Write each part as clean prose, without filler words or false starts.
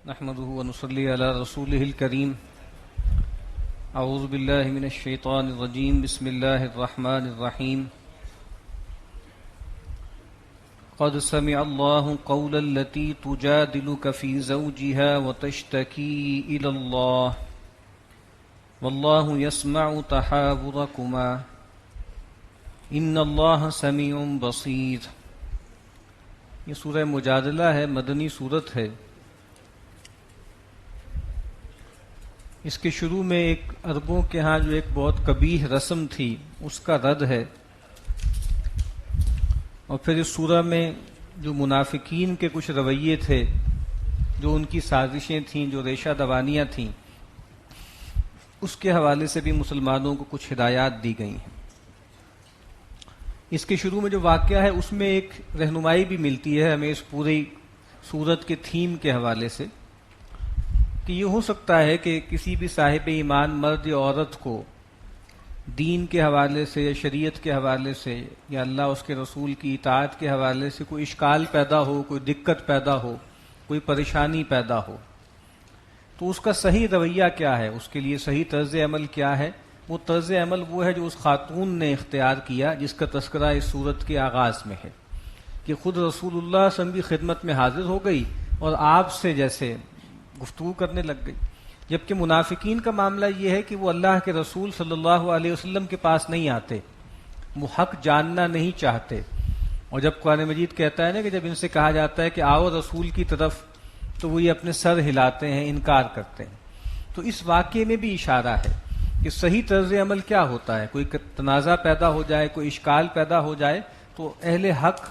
نحمده ونصلي على رسوله الكريم. اعوذ بالله من الشيطان الرجيم. بسم الله الرحمن الرحيم. قد سمع الله قول التي تجادلك في زوجها وتشتكي إلى الله والله يسمع تحاوركما إن الله سميع بصير. یہ سورہ مجادلہ ہے، مدنی سورت ہے. اس کے شروع میں ایک عربوں کے ہاں جو ایک بہت قبیح رسم تھی اس کا رد ہے، اور پھر اس سورہ میں جو منافقین کے کچھ رویے تھے، جو ان کی سازشیں تھیں، جو ریشہ دوانیاں تھیں، اس کے حوالے سے بھی مسلمانوں کو کچھ ہدایات دی گئی ہیں. اس کے شروع میں جو واقعہ ہے اس میں ایک رہنمائی بھی ملتی ہے ہمیں اس پوری سورت کے تھیم کے حوالے سے، کہ یہ ہو سکتا ہے کہ کسی بھی صاحب ایمان مرد یا عورت کو دین کے حوالے سے یا شریعت کے حوالے سے یا اللہ اس کے رسول کی اطاعت کے حوالے سے کوئی اشکال پیدا ہو، کوئی دقت پیدا ہو، کوئی پریشانی پیدا ہو، تو اس کا صحیح رویہ کیا ہے، اس کے لیے صحیح طرز عمل کیا ہے. وہ طرز عمل وہ ہے جو اس خاتون نے اختیار کیا، جس کا تذکرہ اس صورت کے آغاز میں ہے، کہ خود رسول اللہ صلی اللہ علیہ وسلم کی خدمت میں حاضر ہو گئی اور آپ سے جیسے گفتگو کرنے لگ گئی. جبکہ منافقین کا معاملہ یہ ہے کہ وہ اللہ کے رسول صلی اللہ علیہ وسلم کے پاس نہیں آتے، وہ حق جاننا نہیں چاہتے. اور جب قرآن مجید کہتا ہے نا کہ جب ان سے کہا جاتا ہے کہ آؤ رسول کی طرف، تو وہ یہ اپنے سر ہلاتے ہیں، انکار کرتے ہیں. تو اس واقعے میں بھی اشارہ ہے کہ صحیح طرز عمل کیا ہوتا ہے. کوئی تنازع پیدا ہو جائے، کوئی اشکال پیدا ہو جائے، تو اہل حق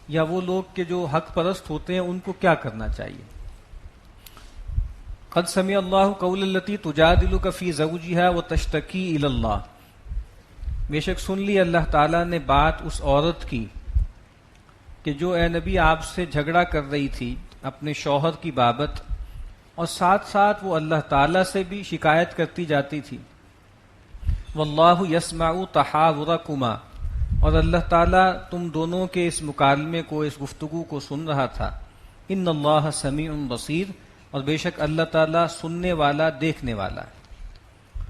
یا وہ لوگ کہ جو حق پرست ہوتے ہیں ان کو کیا کرنا چاہیے. قد سمع اللہ قول التی تجادلک فی زوجہا وتشتکی الی اللہ. بے شک سن لی اللہ تعالیٰ نے بات اس عورت کی کہ جو اے نبی آپ سے جھگڑا کر رہی تھی اپنے شوہر کی بابت، اور ساتھ ساتھ وہ اللہ تعالیٰ سے بھی شکایت کرتی جاتی تھی. واللہ یسمع تحاورکما، اور اللہ تعالیٰ تم دونوں کے اس مکالمے کو، اس گفتگو کو سن رہا تھا. ان اللہ سمیع بصیر، اور بے شک اللہ تعالیٰ سننے والا، دیکھنے والا ہے.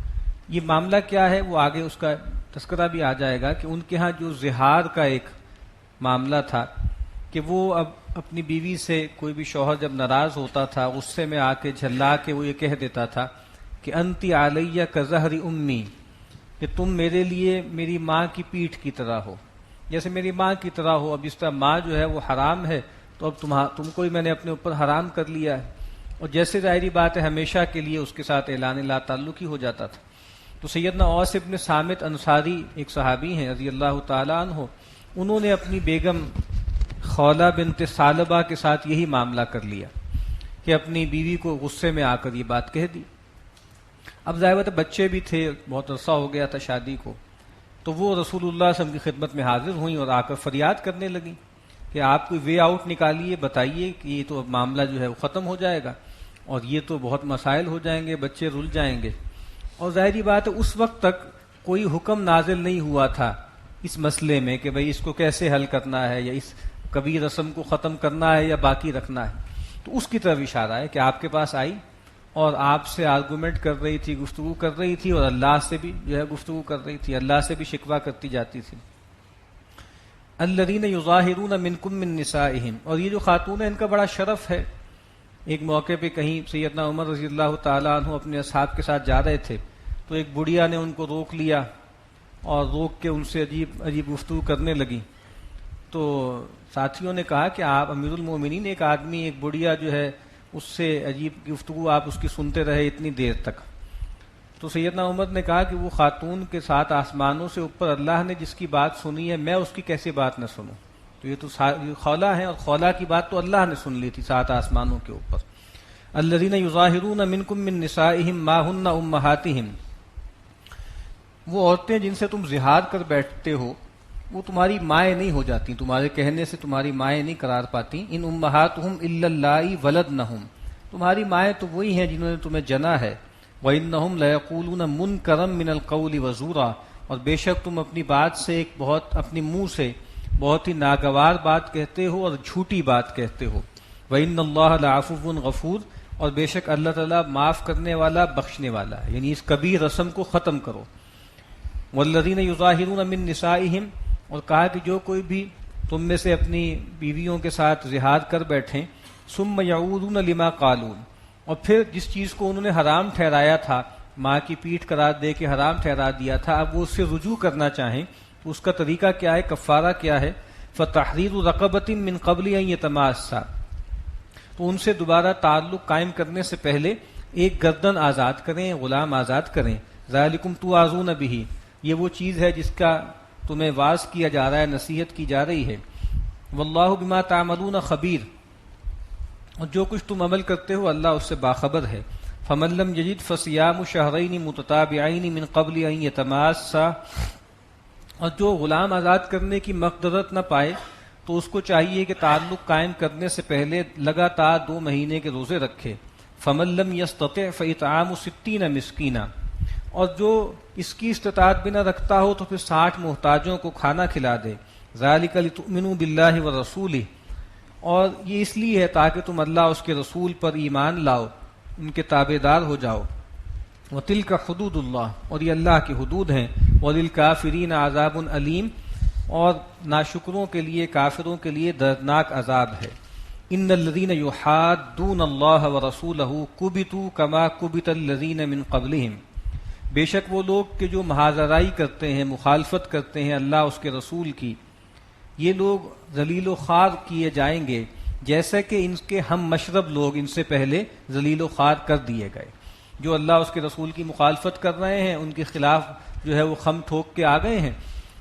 یہ معاملہ کیا ہے وہ آگے اس کا تذکرہ بھی آ جائے گا، کہ ان کے ہاں جو زہار کا ایک معاملہ تھا، کہ وہ اب اپنی بیوی سے کوئی بھی شوہر جب ناراض ہوتا تھا، غصے میں آ کے جھلا کے وہ یہ کہہ دیتا تھا کہ انتی علیہ کظہر امی، کہ تم میرے لیے میری ماں کی پیٹھ کی طرح ہو، جیسے میری ماں کی طرح ہو. اب جس طرح ماں جو ہے وہ حرام ہے، تو اب تم کو ہی میں نے اپنے اوپر حرام کر لیا ہے. اور جیسے ظاہری بات ہے ہمیشہ کے لیے اس کے ساتھ اعلان لا تعلقی ہو جاتا تھا. تو سیدنا اوس ابن صامت انصاری ایک صحابی ہیں رضی اللہ تعالیٰ عنہ، انہوں نے اپنی بیگم خولہ بنت ثعلبہ کے ساتھ یہی معاملہ کر لیا کہ اپنی بیوی کو غصے میں آ کر یہ بات کہہ دی. اب ظاہر بات بچے بھی تھے، بہت عرصہ ہو گیا تھا شادی کو، تو وہ رسول اللہ صلی اللہ علیہ وسلم کی خدمت میں حاضر ہوئیں اور آ کر فریاد کرنے لگیں کہ آپ کوئی وے آؤٹ نکالیے، بتائیے کہ یہ تو اب معاملہ جو ہے وہ ختم ہو جائے گا، اور یہ تو بہت مسائل ہو جائیں گے، بچے رل جائیں گے. اور ظاہری بات ہے اس وقت تک کوئی حکم نازل نہیں ہوا تھا اس مسئلے میں کہ بھئی اس کو کیسے حل کرنا ہے، یا اس کبھی رسم کو ختم کرنا ہے یا باقی رکھنا ہے. تو اس کی طرف اشارہ ہے کہ آپ کے پاس آئی اور آپ سے آرگومنٹ کر رہی تھی، گفتگو کر رہی تھی، اور اللہ سے بھی جو ہے گفتگو کر رہی تھی، اللہ سے بھی شکوہ کرتی جاتی تھی. الذین یظاہرون منکم من نسائہم، اور یہ جو خاتون ہے ان کا بڑا شرف ہے. ایک موقع پہ کہیں سیدنا عمر رضی اللہ تعالیٰ عنہ اپنے اصحاب کے ساتھ جا رہے تھے، تو ایک بڑھیا نے ان کو روک لیا اور روک کے ان سے عجیب عجیب گفتگو کرنے لگی. تو ساتھیوں نے کہا کہ آپ امیر المومنین، ایک آدمی، ایک بڑھیا جو ہے اس سے عجیب گفتگو آپ اس کی سنتے رہے اتنی دیر تک. تو سیدنا عمر نے کہا کہ وہ خاتون کے ساتھ آسمانوں سے اوپر اللہ نے جس کی بات سنی ہے، میں اس کی کیسے بات نہ سنوں. تو یہ تو خولہ ہیں، اور خولہ کی بات تو اللہ نے سن لی تھی سات آسمانوں کے اوپر. الذین یظاہرون منکم من نسائہم ما ہن امہاتہم، وہ عورتیں جن سے تم زہار کر بیٹھتے ہو وہ تمہاری مائیں نہیں ہو جاتی، تمہارے کہنے سے تمہاری مائیں نہیں قرار پاتی. ان امہاتہم الا اللائی ولدنہم، تمہاری مائیں تو وہی ہیں جنہوں نے تمہیں جنا ہے. وانہم لیقولون منکرا من القول وزورا، اور بے شک تم اپنی بات سے ایک بہت اپنے منہ سے بہت ہی ناگوار بات کہتے ہو اور جھوٹی بات کہتے ہو. وَإِنَّ اللَّهَ لَعَفُوٌّ غَفُورٌ، اور بے شک اللہ تعالیٰ معاف کرنے والا بخشنے والا ہے، یعنی اس کبیر رسم کو ختم کرو۔ والذین یظاہرون من نسائہم، اور کہا کہ جو کوئی بھی تم میں سے اپنی بیویوں کے ساتھ زہار کر بیٹھیں، ثم یعودون لما قالوا، اور پھر جس چیز کو انہوں نے حرام ٹھہرایا تھا، ماں کی پیٹھ قرار دے کے حرام ٹھہرا دیا تھا، اب وہ اس سے رجوع کرنا چاہیں تو اس کا طریقہ کیا ہے، کفارہ کیا ہے؟ فتحریر رقبۃ من قبل ان یتماسا، تو ان سے دوبارہ تعلق قائم کرنے سے پہلے ایک گردن آزاد کریں، غلام آزاد کریں۔ ذالکم توعظون بہ، یہ وہ چیز ہے جس کا تمہیں واعظ کیا جا رہا ہے، نصیحت کی جا رہی ہے۔ واللہ بما تعملون خبیر، اور جو کچھ تم عمل کرتے ہو اللہ اس سے باخبر ہے۔ فمن لم یجد فصیام شہرین متتابعین من قبل ان یتماسا، اور جو غلام آزاد کرنے کی مقدرت نہ پائے تو اس کو چاہیے کہ تعلق قائم کرنے سے پہلے لگاتار 2 مہینے کے روزے رکھے۔ فمن لم یستطع فاطعام 60 مسکینا، اور جو اس کی استطاعت بھی نہ رکھتا ہو تو پھر 60 محتاجوں کو کھانا کھلا دے۔ ذالک لتؤمنوا باللہ ورسولہ، اور یہ اس لیے ہے تاکہ تم اللہ اس کے رسول پر ایمان لاؤ، ان کے تابع دار ہو جاؤ۔ وَتِلْكَ حُدُودُ اللَّهِ، اور یہ اللہ کی حدود ہیں۔ وَلِلْكَافِرِينَ عَذَابٌ أَلِيمٌ، اور ناشکروں کے لیے، کافروں کے لیے دردناک عذاب ہے۔ إِنَّ الَّذِينَ يُحَادُّونَ اللَّهَ وَرَسُولَهُ كُبِتُوا كَمَا كُبِتَ الَّذِينَ مِن قَبْلِهِمْ، بے شک وہ لوگ کہ جو محاذرائی کرتے ہیں، مخالفت کرتے ہیں اللہ اس کے رسول کی، یہ لوگ ذلیل و خوار کیے جائیں گے جیسے کہ ان کے ہم مشرب لوگ ان سے پہلے ذلیل و خوار کر دیے گئے۔ جو اللہ اس کے رسول کی مخالفت کر رہے ہیں، ان کے خلاف جو ہے وہ خم ٹھوک کے آ گئے ہیں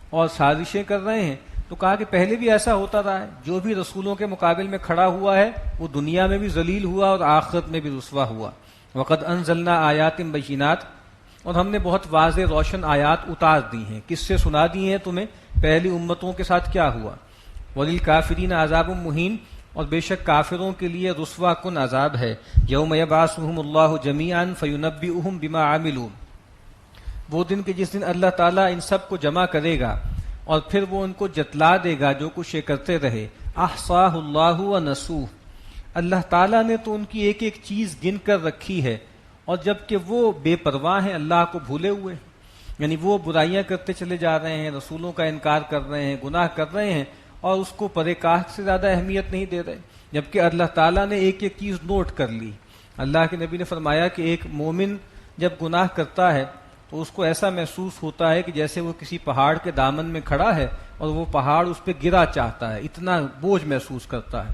اور سازشیں کر رہے ہیں، تو کہا کہ پہلے بھی ایسا ہوتا رہا ہے، جو بھی رسولوں کے مقابل میں کھڑا ہوا ہے وہ دنیا میں بھی ذلیل ہوا اور آخرت میں بھی رسوا ہوا۔ وقد انزلنا آیات بینات، اور ہم نے بہت واضح روشن آیات اتار دی ہیں، کس سے سنا دی ہیں تمہیں، پہلی امتوں کے ساتھ کیا ہوا۔ وللکافرین عذاب مہین، اور بے شک کافروں کے لیے رسوا کن عذاب ہے۔ یوم یبعثهم اللہ جمیعا فینبئهم بما عملوا، وہ دن کہ جس دن اللہ تعالیٰ ان سب کو جمع کرے گا اور پھر وہ ان کو جتلا دے گا جو کچھ یہ کرتے رہے۔ احصاہ اللہ ونسوہ، اللہ تعالیٰ نے تو ان کی ایک ایک چیز گن کر رکھی ہے، اور جب کہ وہ بے پرواہ ہیں، اللہ کو بھولے ہوئے، یعنی وہ برائیاں کرتے چلے جا رہے ہیں، رسولوں کا انکار کر رہے ہیں، گناہ کر رہے ہیں، اور اس کو پرے کاٹ سے زیادہ اہمیت نہیں دے رہے، جبکہ اللہ تعالیٰ نے ایک ایک چیز نوٹ کر لی۔ اللہ کے نبی نے فرمایا کہ ایک مومن جب گناہ کرتا ہے تو اس کو ایسا محسوس ہوتا ہے کہ جیسے وہ کسی پہاڑ کے دامن میں کھڑا ہے اور وہ پہاڑ اس پہ گرا چاہتا ہے، اتنا بوجھ محسوس کرتا ہے۔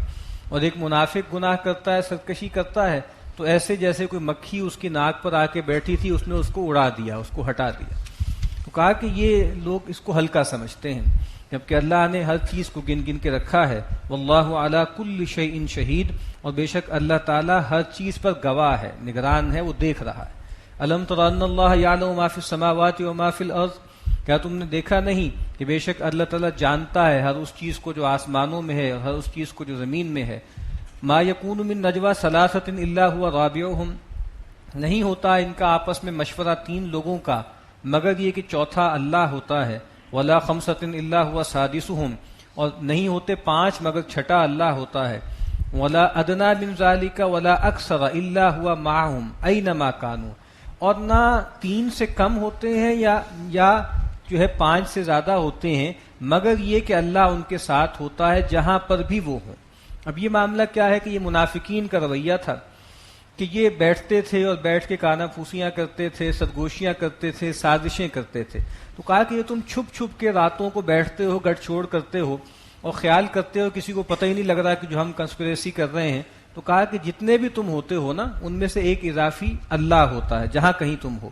اور ایک منافق گناہ کرتا ہے، سرکشی کرتا ہے، تو ایسے جیسے کوئی مکھی اس کی ناک پر آ کے بیٹھی تھی، اس نے اس کو اڑا دیا، اس کو ہٹا دیا۔ تو کہا کہ یہ لوگ اس کو ہلکا سمجھتے ہیں، جبکہ اللہ نے ہر چیز کو گن گن کے رکھا ہے۔ واللہ علی کل شیء شہید، اور بے شک اللہ تعالیٰ ہر چیز پر گواہ ہے، نگران ہے، وہ دیکھ رہا ہے۔ الم تر ان اللہ یعلم ما فی السماوات و ما فی الارض، کیا تم نے دیکھا نہیں کہ بے شک اللہ تعالیٰ جانتا ہے ہر اس چیز کو جو آسمانوں میں ہے اور ہر اس چیز کو جو زمین میں ہے۔ ما یکون من نجوی ثلاثۃ الا هو رابعهم، نہیں ہوتا ان کا آپس میں مشورہ 3 لوگوں کا مگر یہ کہ چوتھا اللہ ہوتا ہے۔ ولا خمسۃ الا هو سادسهم، اور نہیں ہوتے 5 مگر چھٹا اللہ ہوتا ہے۔ ولا ادنی من ذلک ولا اکثر الا هو معهم اینما كانوا، اور نہ 3 سے کم ہوتے ہیں یا جو ہے 5 سے زیادہ ہوتے ہیں مگر یہ کہ اللہ ان کے ساتھ ہوتا ہے جہاں پر بھی وہ ہوں۔ اب یہ معاملہ کیا ہے کہ یہ منافقین کا رویہ تھا کہ یہ بیٹھتے تھے اور بیٹھ کے کانا پھوسیاں کرتے تھے، سرگوشیاں کرتے تھے، سازشیں کرتے تھے۔ تو کہا کہ یہ تم چھپ چھپ کے راتوں کو بیٹھتے ہو، گٹھ چھوڑ کرتے ہو اور خیال کرتے ہو کسی کو پتہ ہی نہیں لگ رہا کہ جو ہم کنسپریسی کر رہے ہیں۔ تو کہا کہ جتنے بھی تم ہوتے ہو نا، ان میں سے ایک اضافی اللہ ہوتا ہے جہاں کہیں تم ہو۔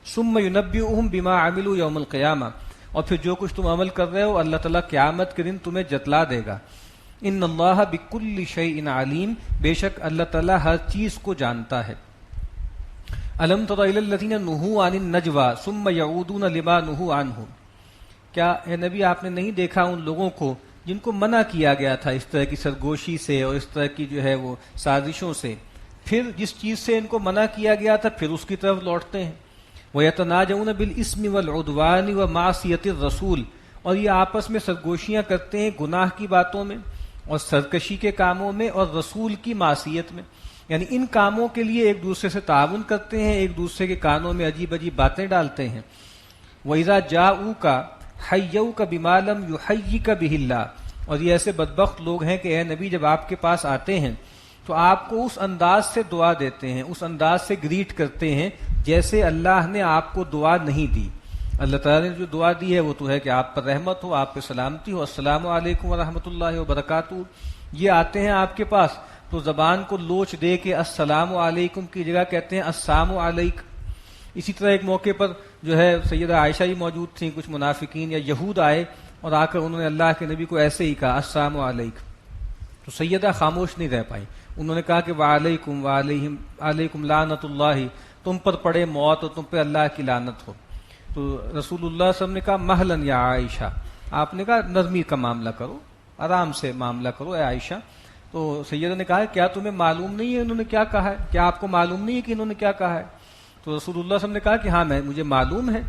ثم ينبئهم بما عملوا یوم القیامہ، اور پھر جو کچھ تم عمل کر رہے ہو اللہ تعالیٰ قیامت کے دن تمہیں جتلا دے گا۔ ان اللہ بکل شیء علیم، بے شک اللہ تعالیٰ ہر چیز کو جانتا ہے۔ الم تر الی الذین نہوا عن النجوى ثم یعودون لما نہوا عنہ، کیا اے نبی آپ نے نہیں دیکھا ان لوگوں کو جن کو منع کیا گیا تھا اس طرح کی سرگوشی سے اور اس طرح کی جو ہے وہ سازشوں سے، پھر جس چیز سے ان کو منع کیا گیا تھا پھر اس کی طرف لوٹتے ہیں۔ وَيَتَنَاجَوْنَ بِالْإِثْمِ وَالْعُدْوَانِ وَمَعْصِيَةِ الرَّسُولِ، اور یہ آپس میں سرگوشیاں کرتے ہیں گناہ کی باتوں میں اور سرکشی کے کاموں میں اور رسول کی معصیت میں۔ یعنی ان کاموں کے لیے ایک دوسرے سے تعاون کرتے ہیں، ایک دوسرے کے کانوں میں عجیب عجیب باتیں ڈالتے ہیں۔ وَإِذَا جَاءُوكَ حَيَّوْكَ بِمَا لَمْ يُحَيِّكَ بِهِ اللَّهُ، اور یہ ایسے بدبخت لوگ ہیں کہ اے نبی جب آپ کے پاس آتے ہیں تو آپ کو اس انداز سے دعا دیتے ہیں، اس انداز سے گریٹ کرتے ہیں جیسے اللہ نے آپ کو دعا نہیں دی۔ اللہ تعالیٰ نے جو دعا دی ہے وہ تو ہے کہ آپ پر رحمت ہو، آپ پہ سلامتی ہو، السلام علیکم ورحمۃ اللہ وبرکاتہ۔ یہ آتے ہیں آپ کے پاس تو زبان کو لوچ دے کے السلام علیکم کی جگہ کہتے ہیں السلام علیک۔ اسی طرح ایک موقع پر جو ہے سیدہ عائشہ ہی موجود تھیں، کچھ منافقین یا یہود آئے اور آ کر انہوں نے اللہ کے نبی کو ایسے ہی کہا السلام علیکم، تو سیدہ خاموش نہیں رہ پائیں، انہوں نے کہا کہ وعلیکم علیکم لعنت اللہ، تم پر پڑے موت اور تم پہ اللہ کی لعنت ہو۔ تو رسول اللہ صلی اللہ علیہ وسلم نے کہا مہلن یا عائشہ، آپ نے کہا نرمی کا معاملہ کرو، آرام سے معاملہ کرو اے عائشہ۔ تو سیدہ نے کہا کیا تمہیں معلوم نہیں ہے انہوں نے کیا کہا ہے؟ کیا آپ کو معلوم نہیں ہے کہ انہوں نے کیا کہا ہے؟ تو رسول اللہ صلی اللہ علیہ وسلم نے کہا کہ ہاں مجھے معلوم ہے،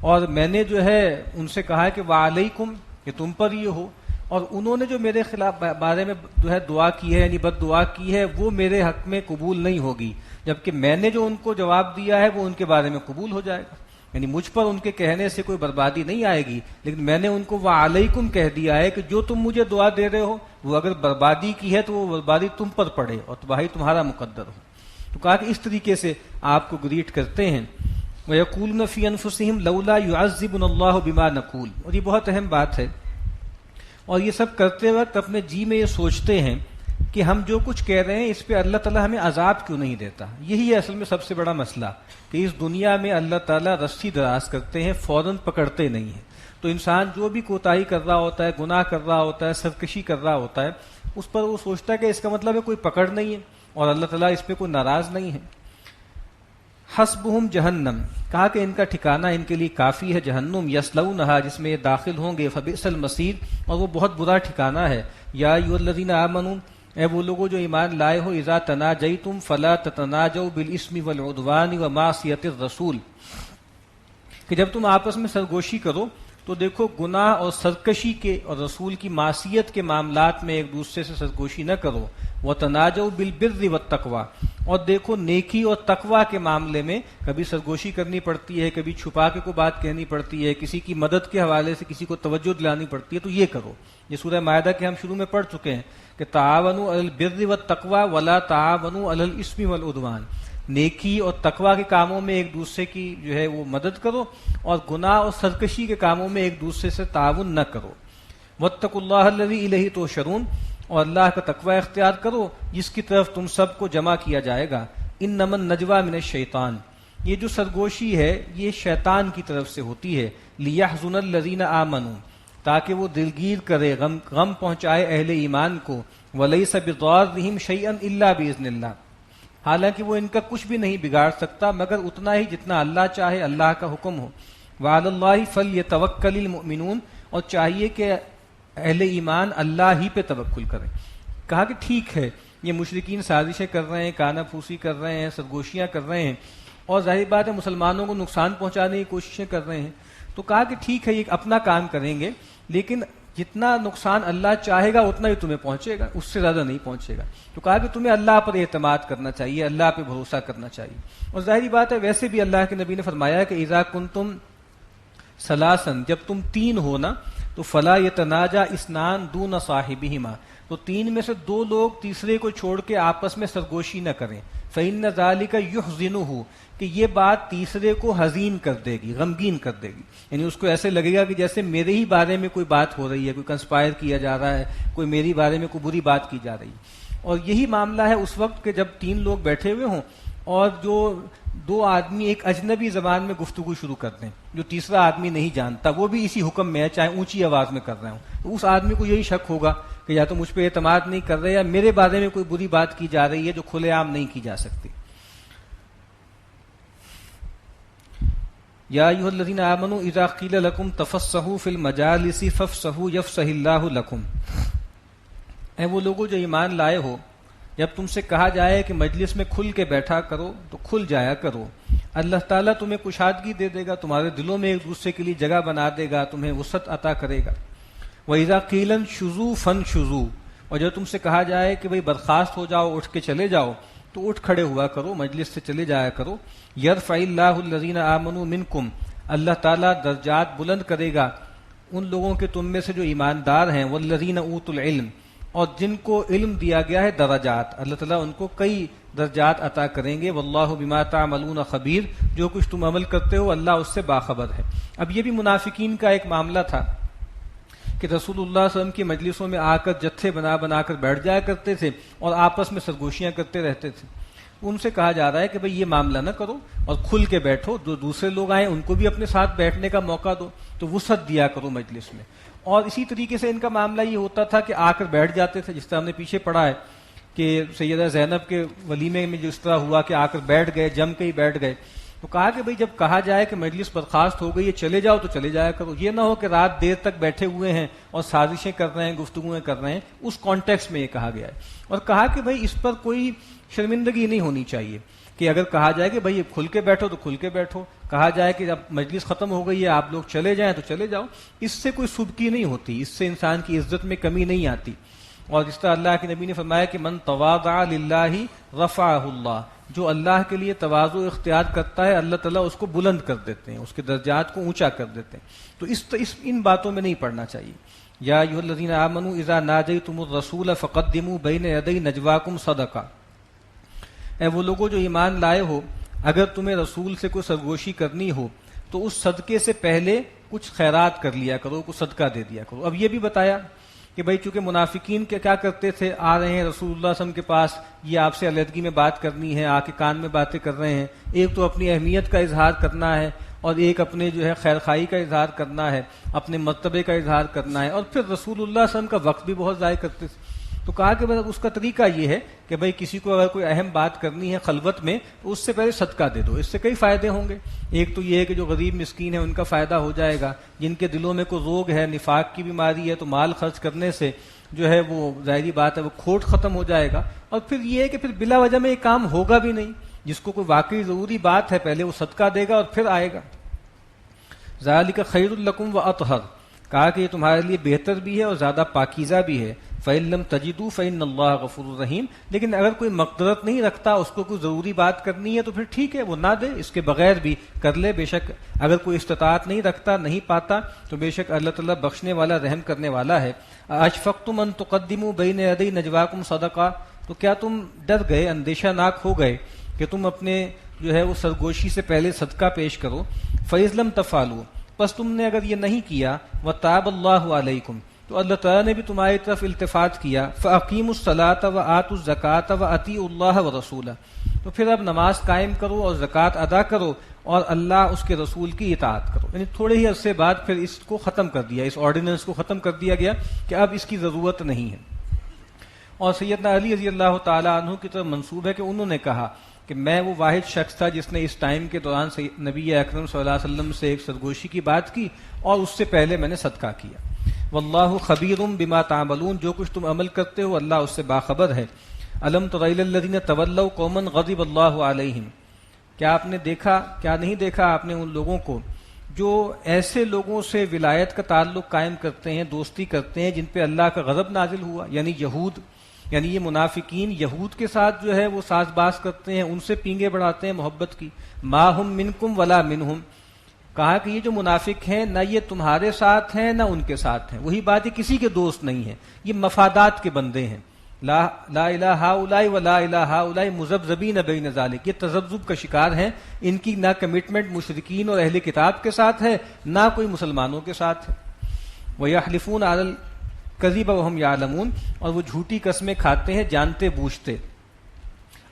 اور میں نے جو ہے ان سے کہا ہے کہ وعلیکم، کہ تم پر یہ ہو، اور انہوں نے جو میرے خلاف بارے میں جو ہے دعا کی ہے یعنی بد دعا کی ہے وہ میرے حق میں قبول نہیں ہوگی، جبکہ میں نے جو ان کو جواب دیا ہے وہ ان کے بارے میں قبول ہو جائے گا۔ یعنی مجھ پر ان کے کہنے سے کوئی بربادی نہیں آئے گی، لیکن میں نے ان کو وعلیکم کہہ دیا ہے کہ جو تم مجھے دعا دے رہے ہو وہ اگر بربادی کی ہے تو وہ بربادی تم پر پڑے اور تباہی تمہارا مقدر ہو۔ تو کہا کہ اس طریقے سے آپ کو گریٹ کرتے ہیں۔ وَيَقُولُونَ فِي أَنفُسِهِمْ لَوْلَا يُعَذِّبُنَا اللَّهُ بِمَا نَقُولُ، اور یہ بہت اہم بات ہے، اور یہ سب کرتے وقت اپنے جی میں یہ سوچتے ہیں کہ ہم جو کچھ کہہ رہے ہیں اس پہ اللہ تعالیٰ ہمیں عذاب کیوں نہیں دیتا۔ یہی ہے اصل میں سب سے بڑا مسئلہ کہ اس دنیا میں اللہ تعالیٰ رسی دراز کرتے ہیں، فوراً پکڑتے نہیں ہیں۔ تو انسان جو بھی کوتاہی کر رہا ہوتا ہے، گناہ کر رہا ہوتا ہے، سرکشی کر رہا ہوتا ہے، اس پر وہ سوچتا ہے کہ اس کا مطلب ہے کوئی پکڑ نہیں ہے اور اللہ تعالیٰ اس پہ کوئی ناراض نہیں ہے۔ حسبہم جہنم، کہا کہ ان کا ٹھکانہ ان کے لیے کافی ہے جہنم، یصلونہا، جس میں یہ داخل ہوں گے، فبئس المصیر، اور وہ بہت برا ٹھکانہ ہے۔ یا ایھا الذین آمنوا، اے وہ لوگوں جو ایمان لائے ہو، اذا تناجیتم فلا تتناجوا بالاسم والعدوان ومعصیۃ الرسول، کہ جب تم آپس میں سرگوشی کرو تو دیکھو گناہ اور سرکشی کے اور رسول کی معصیت کے معاملات میں ایک دوسرے سے سرگوشی نہ کرو۔ وتناجوا بالبر والتقوی، اور دیکھو نیکی اور تقوی کے معاملے میں کبھی سرگوشی کرنی پڑتی ہے، کبھی چھپا کے کوئی بات کہنی پڑتی ہے، کسی کی مدد کے حوالے سے کسی کو توجہ دلانی پڑتی ہے، تو یہ کرو۔ یہ سورہ مائدہ کے ہم شروع میں پڑھ چکے ہیں کہ تعاونوا علی البر والتقوی ولا تعاونوا علی الاسم والعدوان، نیکی اور تقوی کے کاموں میں ایک دوسرے کی جو ہے وہ مدد کرو، اور گناہ اور سرکشی کے کاموں میں ایک دوسرے سے تعاون نہ کرو۔ واتقوا اللہ الذی الیہ تحشرون، اور اللہ کا تقوی اختیار کرو جس کی طرف تم سب کو جمع کیا جائے گا۔ انما النجوى من الشیطان، یہ جو سرگوشی ہے یہ شیطان کی طرف سے ہوتی ہے، لیحزن الذین آمنوا، تاکہ وہ دلگیر کرے، غم پہنچائے اہل ایمان کو، ولیس بضارہم شیئا الا باذن اللہ، حالانکہ وہ ان کا کچھ بھی نہیں بگاڑ سکتا مگر اتنا ہی جتنا اللہ چاہے، اللہ کا حکم ہو۔ وعلی اللہ فلیتوکل المؤمنون، اور چاہیے کہ اہل ایمان اللہ ہی پہ توکل کریں۔ کہا کہ ٹھیک ہے یہ مشرکین سازشیں کر رہے ہیں، کانا پھوسی کر رہے ہیں، سرگوشیاں کر رہے ہیں، اور ظاہر بات ہے مسلمانوں کو نقصان پہنچانے کی کوششیں کر رہے ہیں، تو کہا کہ ٹھیک ہے یہ اپنا کام کریں گے، لیکن جتنا نقصان اللہ چاہے گا اتنا ہی تمہیں پہنچے گا، اس سے زیادہ نہیں پہنچے گا۔ تو کہا کہ تمہیں اللہ پر اعتماد کرنا چاہیے، اللہ پہ بھروسہ کرنا چاہیے۔ اور ظاہری بات ہے ویسے بھی اللہ کے نبی نے فرمایا کہ اذا کنتم ثلاثن، جب تم تین ہو نا تو فلا یتناجا اثنان دون صاحبہما، تو تین میں سے دو لوگ تیسرے کو چھوڑ کے آپس میں سرگوشی نہ کریں۔ فإن ذلک یحزنہ، کہ یہ بات تیسرے کو حزین کر دے گی، غمگین کر دے گی، یعنی اس کو ایسے لگے گا کہ جیسے میرے ہی بارے میں کوئی بات ہو رہی ہے، کوئی کنسپائر کیا جا رہا ہے، کوئی میری بارے میں کوئی بری بات کی جا رہی ہے۔ اور یہی معاملہ ہے اس وقت کہ جب تین لوگ بیٹھے ہوئے ہوں اور جو دو آدمی ایک اجنبی زبان میں گفتگو شروع کر دیں جو تیسرا آدمی نہیں جانتا، وہ بھی اسی حکم میں ہے، چاہے اونچی آواز میں کر رہے ہوں، تو اس آدمی کو یہی شک ہوگا کہ یا تو مجھ پہ اعتماد نہیں کر رہے یا میرے بارے میں کوئی بری بات کی جا رہی ہے جو کھلے عام نہیں کی جا سکتی۔ یا ایھا الذین آمنوا اذا قیل لکم تفصحوا فی المجالس فافصحوا یفصح اللہ لکم، اے وہ لوگوں جو ایمان لائے ہو، جب تم سے کہا جائے کہ مجلس میں کھل کے بیٹھا کرو تو کھل جایا کرو، اللہ تعالیٰ تمہیں کشادگی دے دے گا، تمہارے دلوں میں ایک دوسرے کے لیے جگہ بنا دے گا، تمہیں وسعت عطا کرے گا۔ وَإِذَا قِيلَ انشُزُوا فَانشُزُوا، اور جب تم سے کہا جائے کہ بھئی برخاست ہو جاؤ، اٹھ کے چلے جاؤ، تو اٹھ کھڑے ہوا کرو، مجلس سے چلے جایا کرو. یرفع اللہ الذین آمنوا منکم، اللہ تعالیٰ درجات بلند کرے گا ان لوگوں کے تم میں سے جو ایماندار ہیں، والذین اوتوا العلم، اور جن کو علم دیا گیا ہے درجات، اللہ تعالیٰ ان کو کئی درجات عطا کریں گے. واللہ بما تعملون خبیر، جو کچھ تم عمل کرتے ہو اللہ اس سے باخبر ہے. اب یہ بھی منافقین کا ایک معاملہ تھا کہ رسول اللہ صلی اللہ علیہ وسلم کی مجلسوں میں آ کر جتھے بنا بنا کر بیٹھ جایا کرتے تھے اور آپس میں سرگوشیاں کرتے رہتے تھے. ان سے کہا جا رہا ہے کہ بھئی یہ معاملہ نہ کرو اور کھل کے بیٹھو، جو دوسرے لوگ آئیں ان کو بھی اپنے ساتھ بیٹھنے کا موقع دو، تو وسعت دیا کرو مجلس میں. اور اسی طریقے سے ان کا معاملہ یہ ہوتا تھا کہ آ کر بیٹھ جاتے تھے، جس طرح ہم نے پیچھے پڑھا ہے کہ سیدہ زینب کے ولیمے میں جس طرح ہوا کہ آ کر بیٹھ گئے، جم کے ہی بیٹھ گئے. تو کہا کہ بھئی جب کہا جائے کہ مجلس برخاست ہو گئی ہے چلے جاؤ تو چلے جایا کرو، یہ نہ ہو کہ رات دیر تک بیٹھے ہوئے ہیں اور سازشیں کر رہے ہیں، گفتگویں کر رہے ہیں. اس کانٹیکسٹ میں یہ کہا گیا ہے. اور کہا کہ بھئی اس پر کوئی شرمندگی نہیں ہونی چاہیے کہ اگر کہا جائے کہ بھئی کھل کے بیٹھو تو کھل کے بیٹھو، کہا جائے کہ جب مجلس ختم ہو گئی ہے آپ لوگ چلے جائیں تو چلے جاؤ. اس سے کوئی سبکی نہیں ہوتی، اس سے انسان کی عزت میں کمی نہیں آتی. اور جس طرح اللہ کے نبی نے فرمایا کہ من تواضع للہ رفعہ اللہ، جو اللہ کے لیے تواضع اختیار کرتا ہے اللہ تعالیٰ اس کو بلند کر دیتے ہیں، اس کے درجات کو اونچا کر دیتے ہیں. تو ان باتوں میں نہیں پڑھنا چاہیے. یا ایھا الذین آمنوا اذا ناجیتم الرسول فقدموا بین یدی نجواکم صدقہ، اے وہ لوگوں جو ایمان لائے ہو، اگر تمہیں رسول سے کوئی سرگوشی کرنی ہو تو اس صدقے سے پہلے کچھ خیرات کر لیا کرو، کچھ صدقہ دے دیا کرو. اب یہ بھی بتایا کہ بھئی چونکہ منافقین کیا کرتے تھے، آ رہے ہیں رسول اللہ صلی اللہ علیہ وسلم کے پاس، یہ آپ سے علیحدگی میں بات کرنی ہے، آ کے کان میں باتیں کر رہے ہیں. ایک تو اپنی اہمیت کا اظہار کرنا ہے اور ایک اپنے جو ہے خیر خواہی کا اظہار کرنا ہے، اپنے مرتبے کا اظہار کرنا ہے، اور پھر رسول اللہ صلی اللہ علیہ وسلم کا وقت بھی بہت ضائع کرتے تھے. تو کہا کہ اس کا طریقہ یہ ہے کہ بھئی کسی کو اگر کوئی اہم بات کرنی ہے خلوت میں تو اس سے پہلے صدقہ دے دو. اس سے کئی فائدے ہوں گے. ایک تو یہ ہے کہ جو غریب مسکین ہیں ان کا فائدہ ہو جائے گا، جن کے دلوں میں کوئی روگ ہے، نفاق کی بیماری ہے، تو مال خرچ کرنے سے جو ہے وہ ظاہری بات ہے وہ کھوٹ ختم ہو جائے گا. اور پھر یہ ہے کہ پھر بلا وجہ میں یہ کام ہوگا بھی نہیں. جس کو کوئی واقعی ضروری بات ہے پہلے وہ صدقہ دے گا اور پھر آئے گا. ذالک خیر لکم واطہر، کہا کہ یہ تمہارے لیے بہتر بھی ہے اور زیادہ پاکیزہ بھی ہے. فَإِن لَّمْ تَجِدُوا فَإِنَّ اللَّهَ غَفُورٌ رَحِيمٌ، لیکن اگر کوئی مقدرت نہیں رکھتا، اس کو کوئی ضروری بات کرنی ہے تو پھر ٹھیک ہے وہ نہ دے، اس کے بغیر بھی کر لے. بے شک اگر کوئی استطاعت نہیں رکھتا، نہیں پاتا، تو بے شک اللہ تعالیٰ بخشنے والا، رحم کرنے والا ہے. اشفقتم ان تقدموا بین یدی نجواکم صدقہ، تو کیا تم ڈر گئے، اندیشہ ناک ہو گئے کہ تم اپنے جو ہے وہ سرگوشی سے پہلے صدقہ پیش کرو. فَإِذْ لَمْ تَفْعَلُوا، پس تم نے اگر یہ نہیں کیا، وَتَابَ اللَّهُ عَلَيْكُمْ، تو اللہ تعالیٰ نے بھی تمہاری طرف التفات کیا. فَأَقِیمُوا الصَّلَاةَ وَآتُوا الزَّکَاةَ وَأَطِیعُوا اللَّهَ وَرَسُولَهُ، تو پھر اب نماز قائم کرو اور زکوٰۃ ادا کرو اور اللہ اس کے رسول کی اطاعت کرو. یعنی تھوڑے ہی عرصے بعد پھر اس کو ختم کر دیا، اس آرڈیننس کو ختم کر دیا گیا کہ اب اس کی ضرورت نہیں ہے. اور سیدنا علی رضی اللہ تعالیٰ عنہ کی طرف منسوب ہے کہ انہوں نے کہا کہ میں وہ واحد شخص تھا جس نے اس ٹائم کے دوران نبی اکرم صلی اللہ علیہ وسلم سے ایک سرگوشی کی بات کی اور اس سے پہلے میں نے صدقہ کیا. واللہ خبیر بما تعملون، جو کچھ تم عمل کرتے ہو اللہ اس سے باخبر ہے. الم تر الی الذین تولوا قوما غضب اللہ علیہم، کیا آپ نے دیکھا، کیا نہیں دیکھا آپ نے ان لوگوں کو جو ایسے لوگوں سے ولایت کا تعلق قائم کرتے ہیں، دوستی کرتے ہیں جن پہ اللہ کا غضب نازل ہوا، یعنی یہود، یعنی یہ منافقین یہود کے ساتھ جو ہے وہ ساز باز کرتے ہیں، ان سے پینگے بڑھاتے ہیں محبت کی. ما ہم منکم ولا منہم، کہا کہ یہ جو منافق ہیں نہ یہ تمہارے ساتھ ہیں نہ ان کے ساتھ ہیں. وہی بات ہے، کسی کے دوست نہیں ہیں، یہ مفادات کے بندے ہیں. لا الہ ہؤلاء ولا الہ ہؤلاء مذبذبین بین ذلک، یہ تذبذب کا شکار ہیں. ان کی نہ کمٹمنٹ مشرکین اور اہل کتاب کے ساتھ ہے نہ کوئی مسلمانوں کے ساتھ ہے. ویحلفون علی الکذب وہم یعلمون، اور وہ جھوٹی قسمیں کھاتے ہیں جانتے بوجھتے.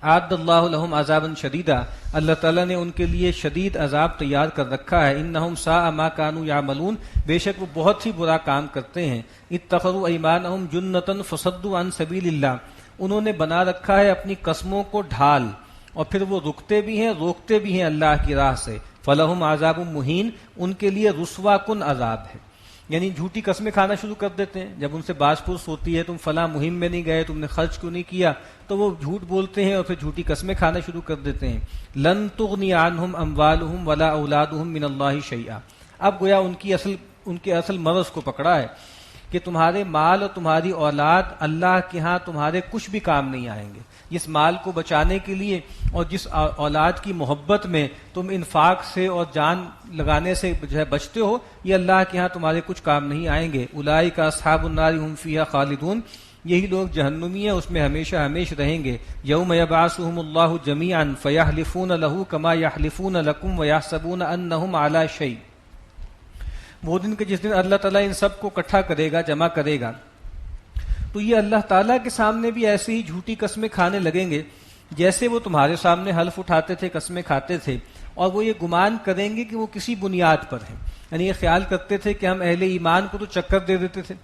اعد اللہ لہم عذابا شدیدا، اللہ تعالیٰ نے ان کے لیے شدید عذاب تیار کر رکھا ہے. انہم ساء ما کانوا یعملون، بے شک وہ بہت ہی برا کام کرتے ہیں. اتخذوا ایمانہم جنتا فصدوا عن سبیل اللہ، انہوں نے بنا رکھا ہے اپنی قسموں کو ڈھال اور پھر وہ رکتے بھی ہیں روکتے بھی ہیں اللہ کی راہ سے. فلہم عذاب مہین، ان کے لیے رسوا کن عذاب ہے. یعنی جھوٹی قسمیں کھانا شروع کر دیتے ہیں. جب ان سے باز پرس ہوتی ہے تم فلاں مہم میں نہیں گئے، تم نے خرچ کیوں نہیں کیا، تو وہ جھوٹ بولتے ہیں اور پھر جھوٹی قسمیں کھانا شروع کر دیتے ہیں. لن تغنی عنہم اموالہم ولا اولادہم من اللہ شیئا، اب گویا ان کے اصل مرض کو پکڑا ہے کہ تمہارے مال اور تمہاری اولاد اللہ کے ہاں تمہارے کچھ بھی کام نہیں آئیں گے. جس مال کو بچانے کے لیے اور جس اولاد کی محبت میں تم انفاق سے اور جان لگانے سے جو ہے بچتے ہو، یہ اللہ کے ہاں تمہارے کچھ کام نہیں آئیں گے. اولئک اصحاب النار هم فیہا خالدون، یہی لوگ جہنمی ہیں، اس میں ہمیشہ ہمیش رہیں گے. یوم یبعثهم اللہ جمیعا فیحلفون له کما یحلفون لکم ویحسبون انہم علی شیء. وہ دن کہ جس دن اللہ تعالیٰ ان سب کو اکٹھا کرے گا، جمع کرے گا، تو یہ اللہ تعالیٰ کے سامنے بھی ایسے ہی جھوٹی قسمیں کھانے لگیں گے جیسے وہ تمہارے سامنے حلف اٹھاتے تھے، قسمیں کھاتے تھے، اور وہ یہ گمان کریں گے کہ وہ کسی بنیاد پر ہیں. یعنی یہ خیال کرتے تھے کہ ہم اہل ایمان کو تو چکر دے دیتے تھے،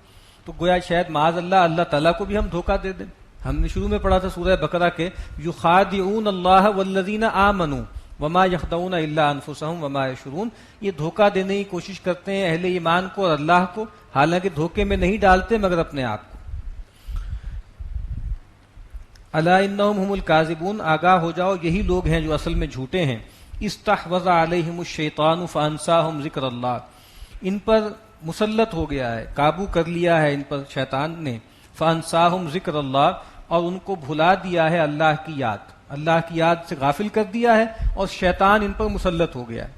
تو گویا شاید معاذ اللہ تعالیٰ کو بھی ہم دھوکہ دے دیں. ہم نے شروع میں پڑھا تھا سورہ بقرہ کے یخادعون اللہ والذین آمنوا وما یخدعون الا انفسهم وما یشعرون. یہ دھوکہ دینے کی کوشش کرتے ہیں اہل ایمان کو اور اللہ کو، حالانکہ دھوکے میں نہیں ڈالتے مگر اپنے آپ کو. الا انہم هم الکاذبون، آگاہ ہو جاؤ یہی لوگ ہیں جو اصل میں جھوٹے ہیں. استحوذ علیہم الشیطان فانساہم ذکر اللہ، ان پر مسلط ہو گیا ہے، قابو کر لیا ہے ان پر شیطان نے. فانساہم ذکر اللہ، اور ان کو بھلا دیا ہے اللہ کی یاد، اللہ کی یاد سے غافل کر دیا ہے اور شیطان ان پر مسلط ہو گیا ہے.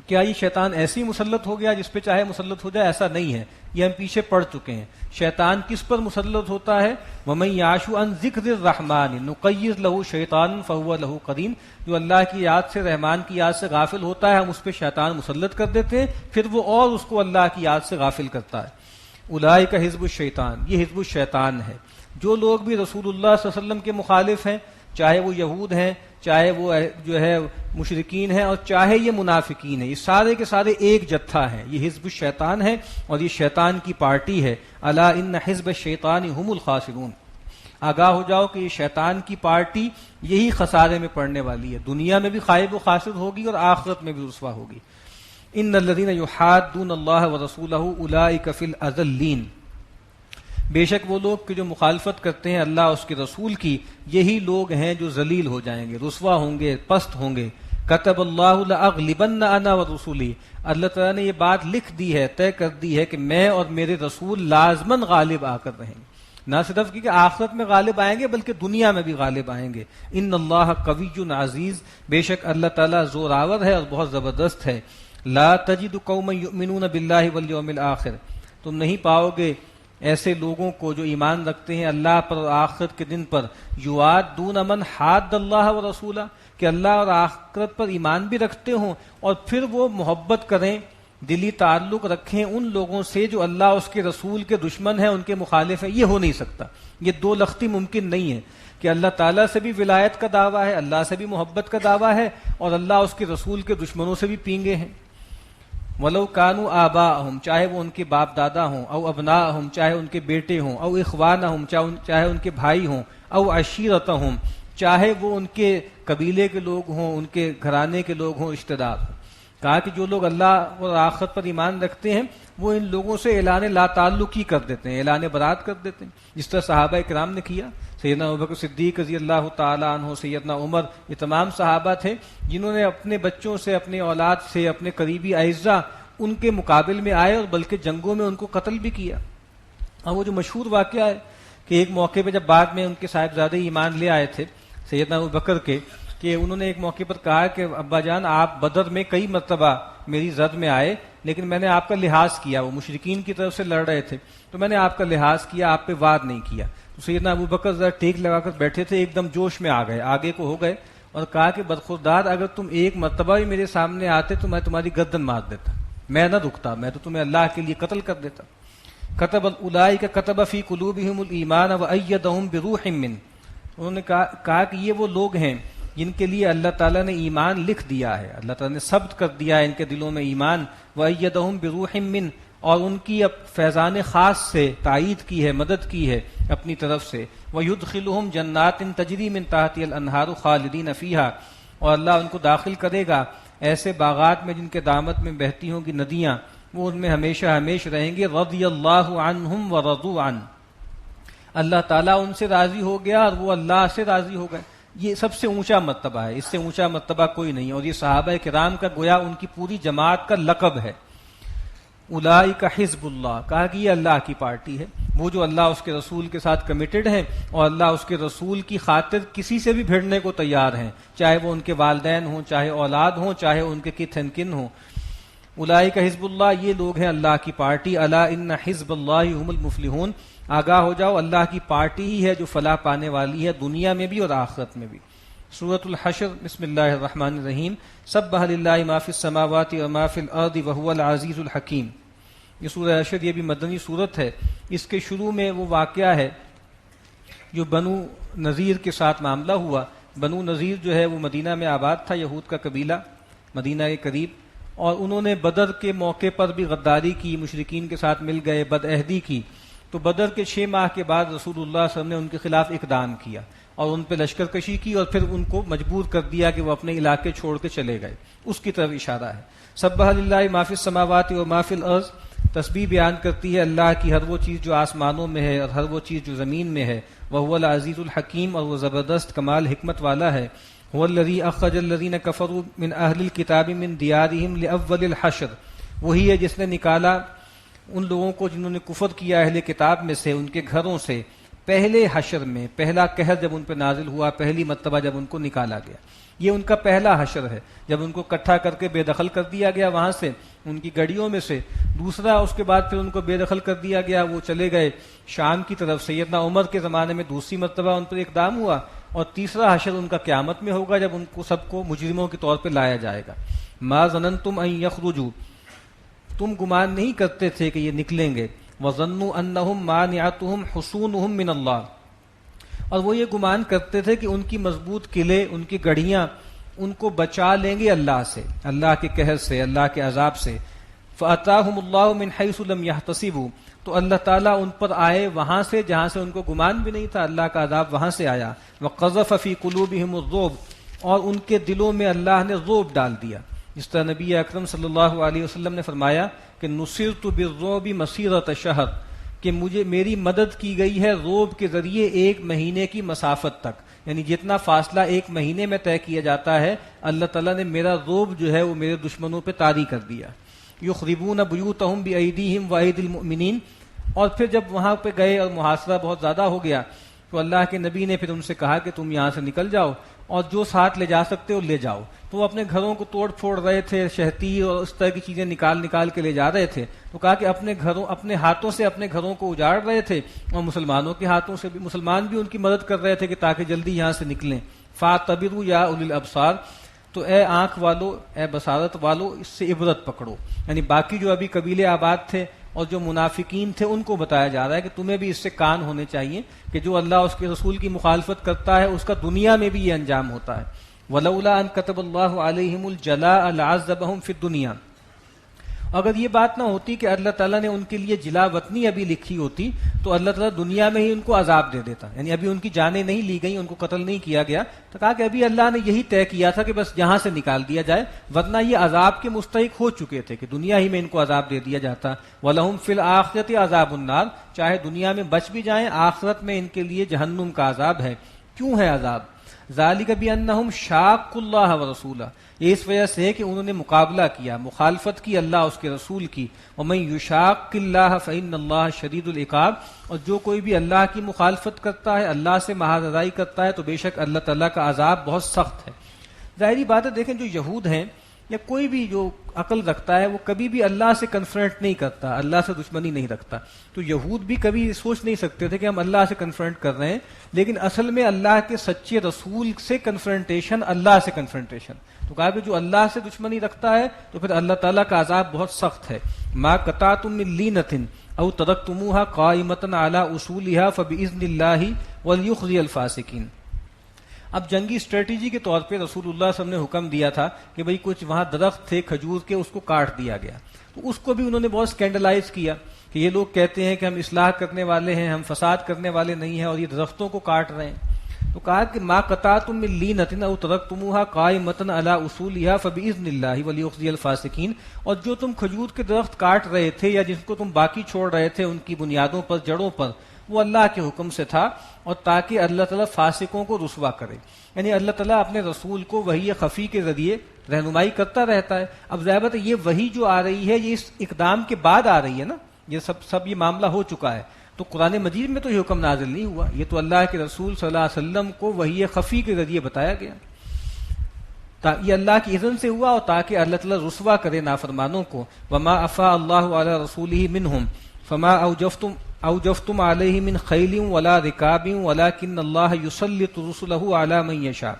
کیا یہ شیطان ایسی مسلط ہو گیا جس پہ چاہے مسلط ہو جائے؟ ایسا نہیں ہے، یہ ہم پیچھے پڑھ چکے ہیں. شیطان کس پر مسلط ہوتا ہے؟ وَمَن يَعْشُ عَن ذِكْرِ الرَّحْمَٰنِ نُقَيِّضْ لَهُ شَيْطَانٌ فَهُوَ لَهُ قَرِينٌ. جو اللہ کی یاد سے، رحمان کی یاد سے غافل ہوتا ہے، ہم اس پہ شیطان مسلط کر دیتے ہیں، پھر وہ اور اس کو اللہ کی یاد سے غافل کرتا ہے. اولئک حزب الشیطان، یہ حزب الشیطان ہے. جو لوگ بھی رسول اللہ صلی اللہ علیہ وسلم کے مخالف ہیں، چاہے وہ یہود ہیں، چاہے وہ جو ہے مشرکین ہیں، اور چاہے یہ منافقین ہیں، یہ سارے کے سارے ایک جتھا ہیں. یہ حزب الشیطان ہے اور یہ شیطان کی پارٹی ہے. الا ان حزب الشیطان هم الخاسرون، آگاہ ہو جاؤ کہ یہ شیطان کی پارٹی یہی خسارے میں پڑنے والی ہے. دنیا میں بھی خائب و خاسر ہوگی اور آخرت میں بھی رسوا ہوگی. ان الذين يحادون الله ورسوله اولئك في الاذلين، بے شک وہ لوگ کہ جو مخالفت کرتے ہیں اللہ اس کے رسول کی، یہی لوگ ہیں جو ذلیل ہو جائیں گے، رسوا ہوں گے، پست ہوں گے. کتب اللہ لاغلبن انا ورسولی، اللہ تعالیٰ نے یہ بات لکھ دی ہے، طے کر دی ہے کہ میں اور میرے رسول لازماً غالب آ کر رہیں گے. نہ صرف کہ آخرت میں غالب آئیں گے بلکہ دنیا میں بھی غالب آئیں گے. ان اللہ قوی عزیز، بے شک اللہ تعالیٰ زوراور ہے اور بہت زبردست ہے. لا تجد قوما یؤمنون باللہ والیوم الآخر، تم نہیں پاؤ گے ایسے لوگوں کو جو ایمان رکھتے ہیں اللہ پر اور آخرت کے دن پر، یوادون من حاد اللہ ورسولہ، کہ اللہ اور آخرت پر ایمان بھی رکھتے ہوں اور پھر وہ محبت کریں، دلی تعلق رکھیں ان لوگوں سے جو اللہ اس کے رسول کے دشمن ہیں، ان کے مخالف ہیں. یہ ہو نہیں سکتا، یہ دو لختی ممکن نہیں ہے کہ اللہ تعالیٰ سے بھی ولایت کا دعویٰ ہے، اللہ سے بھی محبت کا دعویٰ ہے، اور اللہ اس کے رسول کے دشمنوں سے بھی پینگے ہیں. وَلَوْ كَانُوا آبَاءَهُمْ، چاہے وہ ان کے باپ دادا ہوں، او ابناءَهُمْ، چاہے ان کے بیٹے ہوں، او اخوانہم، چاہے ان کے بھائی ہوں، او عشیرتہم، چاہے وہ ان کے قبیلے کے لوگ ہوں، ان کے گھرانے کے لوگ ہوں، رشتہ دار ہوں. کہا کہ جو لوگ اللہ اور آخرت پر ایمان رکھتے ہیں وہ ان لوگوں سے اعلان لا تعلقی کر دیتے ہیں، اعلان برات کر دیتے ہیں، جس طرح صحابہ کرام نے کیا. سیدنا ابوبکر صدیق رضی اللہ تعالیٰ عنہ، سیدنا عمر، یہ تمام صحابہ تھے جنہوں نے اپنے بچوں سے، اپنے اولاد سے، اپنے قریبی اعزاء ان کے مقابل میں آئے اور بلکہ جنگوں میں ان کو قتل بھی کیا. اور وہ جو مشہور واقعہ ہے کہ ایک موقع پہ جب بعد میں ان کے صاحبزادے ایمان لے آئے تھے سیدنا ابوبکر کے، کہ انہوں نے ایک موقع پر کہا کہ ابا جان آپ بدر میں کئی مرتبہ میری زد میں آئے لیکن میں نے آپ کا لحاظ کیا، وہ مشرکین کی طرف سے لڑ رہے تھے تو میں نے آپ کا لحاظ کیا، آپ پہ وار نہیں کیا. تو سیدنا ابوبکر ذرا ٹیک لگا کر بیٹھے تھے، ایک دم جوش میں آ گئے، آگے کو ہو گئے اور کہا کہ بدخودار اگر تم ایک مرتبہ بھی میرے سامنے آتے تو میں تمہاری گردن مار دیتا، میں نہ رکتا، میں تو تمہیں اللہ کے لیے قتل کر دیتا. کتب اولئک کتب فی قلوبہم الایمان وایدہم بروح من، انہوں نے کہا کہ یہ وہ لوگ ہیں جن کے لیے اللہ تعالیٰ نے ایمان لکھ دیا ہے، اللہ تعالیٰ نے ثبت کر دیا ہے ان کے دلوں میں ایمان. وَأَيَّدَهُمْ بِرُوحٍ مِّنْ، اور ان کی فیضان خاص سے تائید کی ہے، مدد کی ہے اپنی طرف سے. وَيُدْخِلُهُمْ جَنَّاتٍ تَجْرِي مِن تَحْتِهَا الْأَنْهَارُ خَالِدِينَ فِيهَا، اور اللہ ان کو داخل کرے گا ایسے باغات میں جن کے دامت میں بہتی ہوں گی ندیاں، وہ ان میں ہمیشہ ہمیش رہیں گے. رضی اللہ عنہم ورضوا عنہ، اللہ تعالیٰ ان سے راضی ہو گیا اور وہ اللہ سے راضی ہو گئے. یہ سب سے اونچا مرتبہ ہے، اس سے اونچا مرتبہ کوئی نہیں، اور یہ صحابہ کرام کا گویا ان کی پوری جماعت کا لقب ہے. اولئک حزب اللہ، کہا کہ یہ اللہ کی پارٹی ہے، وہ جو اللہ اس کے رسول کے ساتھ کمیٹڈ ہیں اور اللہ اس کے رسول کی خاطر کسی سے بھی بھیڑنے کو تیار ہیں، چاہے وہ ان کے والدین ہوں، چاہے اولاد ہوں، چاہے ان کے کت اینڈ کن ہوں۔ اولئک حزب اللہ، یہ لوگ ہیں اللہ کی پارٹی۔ الا ان حزب اللہ هم المفلحون، آگاہ ہو جاؤ اللہ کی پارٹی ہی ہے جو فلاح پانے والی ہے، دنیا میں بھی اور آخرت میں بھی۔ سورۃ الحشر، بسم اللہ الرحمن الرحیم۔ سبح للہ ما فی السماوات وما فی الارض وهو العزیز الحکیم۔ یہ سورہ حشر، یہ بھی مدنی سورت ہے۔ اس کے شروع میں وہ واقعہ ہے جو بنو نذیر کے ساتھ معاملہ ہوا۔ بنو نذیر جو ہے وہ مدینہ میں آباد تھا، یہود کا قبیلہ مدینہ کے قریب، اور انہوں نے بدر کے موقع پر بھی غداری کی، مشرکین کے ساتھ مل گئے، بدعہدی کی۔ تو بدر کے 6 ماہ کے بعد رسول اللہ صلی اللہ علیہ وسلم نے ان کے خلاف اقدام کیا اور ان پہ لشکر کشی کی، اور پھر ان کو مجبور کر دیا کہ وہ اپنے علاقے چھوڑ کے چلے گئے۔ اس کی طرف اشارہ ہے۔ سبح للہ ما فی السماوات وما فی الارض، تسبیح بیان کرتی ہے اللہ کی ہر وہ چیز جو آسمانوں میں ہے اور ہر وہ چیز جو زمین میں ہے۔ وهو العزیز الحکیم، اور وہ زبردست کمال حکمت والا ہے۔ هو الذی اخرج الذین کفروا من اہل الکتاب من دیارہم لاول الحشر، وہی ہے جس نے نکالا ان لوگوں کو جنہوں نے کفر کیا اہل کتاب میں سے، ان کے گھروں سے پہلے حشر میں، پہلا قہر جب ان پہ نازل ہوا، پہلی مرتبہ جب ان کو نکالا گیا۔ یہ ان کا پہلا حشر ہے، جب ان کو اکٹھا کر کے بے دخل کر دیا گیا وہاں سے، ان کی گڑیوں میں سے۔ دوسرا، اس کے بعد پھر ان کو بے دخل کر دیا گیا، وہ چلے گئے شام کی طرف۔ سیدنا عمر کے زمانے میں دوسری مرتبہ ان پر اقدام ہوا، اور تیسرا حشر ان کا قیامت میں ہوگا، جب ان کو سب کو مجرموں کے طور پہ لایا جائے گا۔ ما ظننتم ان یخرجوا، تم گمان نہیں کرتے تھے کہ یہ نکلیں گے۔ وظنوا انہم مانعتہم حصونہم من اللہ، اور وہ یہ گمان کرتے تھے کہ ان کی مضبوط قلعے، ان کی گڑھیاں ان کو بچا لیں گے اللہ سے، اللہ کے قہر سے، اللہ کے عذاب سے۔ فأتاہم اللہ من حیث لم یحتسبوا، تو اللہ تعالیٰ ان پر آئے وہاں سے جہاں سے ان کو گمان بھی نہیں تھا، اللہ کا عذاب وہاں سے آیا۔ وقذف فی قلوبہم الرعب، اور ان کے دلوں میں اللہ نے رعب ڈال دیا، جس طرح نبی اکرم صلی اللہ علیہ وسلم نے فرمایا کہ نصرت بالرعب مسیرۃ شہر، کہ میری مدد کی گئی ہے رعب کے ذریعے 1 مہینے کی مسافت تک، یعنی جتنا فاصلہ 1 مہینے میں طے کیا جاتا ہے، اللہ تعالیٰ نے میرا رعب جو ہے وہ میرے دشمنوں پہ طاری کر دیا۔ یخربون بیوتہم بایدیہم وایدی المؤمنین، اور پھر جب وہاں پہ گئے اور محاصرہ بہت زیادہ ہو گیا تو اللہ کے نبی نے پھر ان سے کہا کہ تم یہاں سے نکل جاؤ اور جو ساتھ لے جا سکتے ہو لے جاؤ۔ تو وہ اپنے گھروں کو توڑ پھوڑ رہے تھے، شہتی اور اس طرح کی چیزیں نکال کے لے جا رہے تھے۔ تو کہا کہ اپنے ہاتھوں سے اپنے گھروں کو اجاڑ رہے تھے، اور مسلمانوں کے ہاتھوں سے بھی، مسلمان بھی ان کی مدد کر رہے تھے کہ تاکہ جلدی یہاں سے نکلیں۔ فاعتبروا یا اولی الابصار، تو اے آنکھ والو، اے بصارت والو، اس سے عبرت پکڑو۔ یعنی باقی جو ابھی قبیلے آباد تھے اور جو منافقین تھے ان کو بتایا جا رہا ہے کہ تمہیں بھی اس سے کان ہونے چاہیے کہ جو اللہ اس کے رسول کی مخالفت کرتا ہے اس کا دنیا میں بھی یہ انجام ہوتا ہے۔ وَلَوْلَا أَن كَتَبَ اللَّهُ عَلَيْهِمُ الْجَلَاءَ لَعَذَّبَهُمْ فِي الدُّنْيَا، اگر یہ بات نہ ہوتی کہ اللہ تعالیٰ نے ان کے لیے جلا وطنی ابھی لکھی ہوتی تو اللہ تعالیٰ دنیا میں ہی ان کو عذاب دے دیتا، یعنی ابھی ان کی جانیں نہیں لی گئیں، ان کو قتل نہیں کیا گیا، تو کہا کہ ابھی اللہ نے یہی طے کیا تھا کہ بس یہاں سے نکال دیا جائے، ورنہ یہ عذاب کے مستحق ہو چکے تھے کہ دنیا ہی میں ان کو عذاب دے دیا جاتا۔ وَلَهُمْ فِي الْآخِرَةِ عَذَابُ النَّارِ، چاہے دنیا میں بچ بھی جائیں، آخرت میں ان کے لیے جہنم کا عذاب ہے۔ کیوں ہے عذاب؟ ذالک بانہم شاقوا اللہ ورسولہ، یہ اس وجہ سے ہے کہ انہوں نے مقابلہ کیا، مخالفت کی اللہ اس کے رسول کی۔ ومن یشاق اللہ فإن اللہ شدید العقاب، اور جو کوئی بھی اللہ کی مخالفت کرتا ہے، اللہ سے مہارزائی کرتا ہے، تو بے شک اللہ تعالیٰ کا عذاب بہت سخت ہے۔ ظاہری بات ہے، دیکھیں جو یہود ہیں یا کوئی بھی جو عقل رکھتا ہے وہ کبھی بھی اللہ سے کنفرنٹ نہیں کرتا، اللہ سے دشمنی نہیں رکھتا۔ تو یہود بھی کبھی سوچ نہیں سکتے تھے کہ ہم اللہ سے کنفرنٹ کر رہے ہیں، لیکن اصل میں اللہ کے سچے رسول سے کنفرنٹیشن، اللہ سے کنفرنٹیشن۔ تو کہا کہ جو اللہ سے دشمنی رکھتا ہے تو پھر اللہ تعالیٰ کا عذاب بہت سخت ہے۔ ما قطعتم من لینۃ او ترکتموها قائمۃ علی اصولها فباذن اللہ ولیخزی الفاسقین۔ اب جنگی اسٹریٹجی کے طور پہ رسول اللہ صلی اللہ علیہ وسلم نے حکم دیا تھا کہ بھئی کچھ وہاں درخت تھے کھجور کے، اس کو کاٹ دیا گیا، تو اس کو بھی انہوں نے بہت اسکینڈلائز کیا کہ یہ لوگ کہتے ہیں کہ ہم اصلاح کرنے والے ہیں، ہم فساد کرنے والے نہیں ہیں، اور یہ درختوں کو کاٹ رہے ہیں۔ تو کہا کہ ما قطعتم من لینۃ او ترکتموها قائمۃ علی اصولها فباذن اللہ ولیخزی الفاسقین، اور جو تم کھجور کے درخت کاٹ رہے تھے یا جس کو تم باقی چھوڑ رہے تھے ان کی بنیادوں پر، جڑوں پر، وہ اللہ کے حکم سے تھا، اور تاکہ اللہ تعالیٰ فاسقوں کو رسوا کرے. یعنی اللہ تعالیٰ اپنے رسول کو وحی خفی کے ذریعے رہنمائی کرتا رہتا ہے. اب ظاہر بات ہے یہ وحی جو آ رہی ہے یہ اس اقدام کے بعد آ رہی ہے نا، یہ سب یہ معاملہ ہو چکا ہے. تو قرآن مجید میں تو یہ حکم نازل نہیں ہوا، یہ تو اللہ کے رسول صلی اللہ علیہ وسلم کو وحی خفی کے ذریعے بتایا گیا. یہ اللہ کی اذن سے ہوا، اور تاکہ اللہ تعالیٰ رسوا کرے نافرمانوں کو. وما افاء اللہ علی رسولہ منہم فما اوجفتم علیہ من خیل ولا رکاب ولکن اللہ یسلط رسلہ علی من یشاء.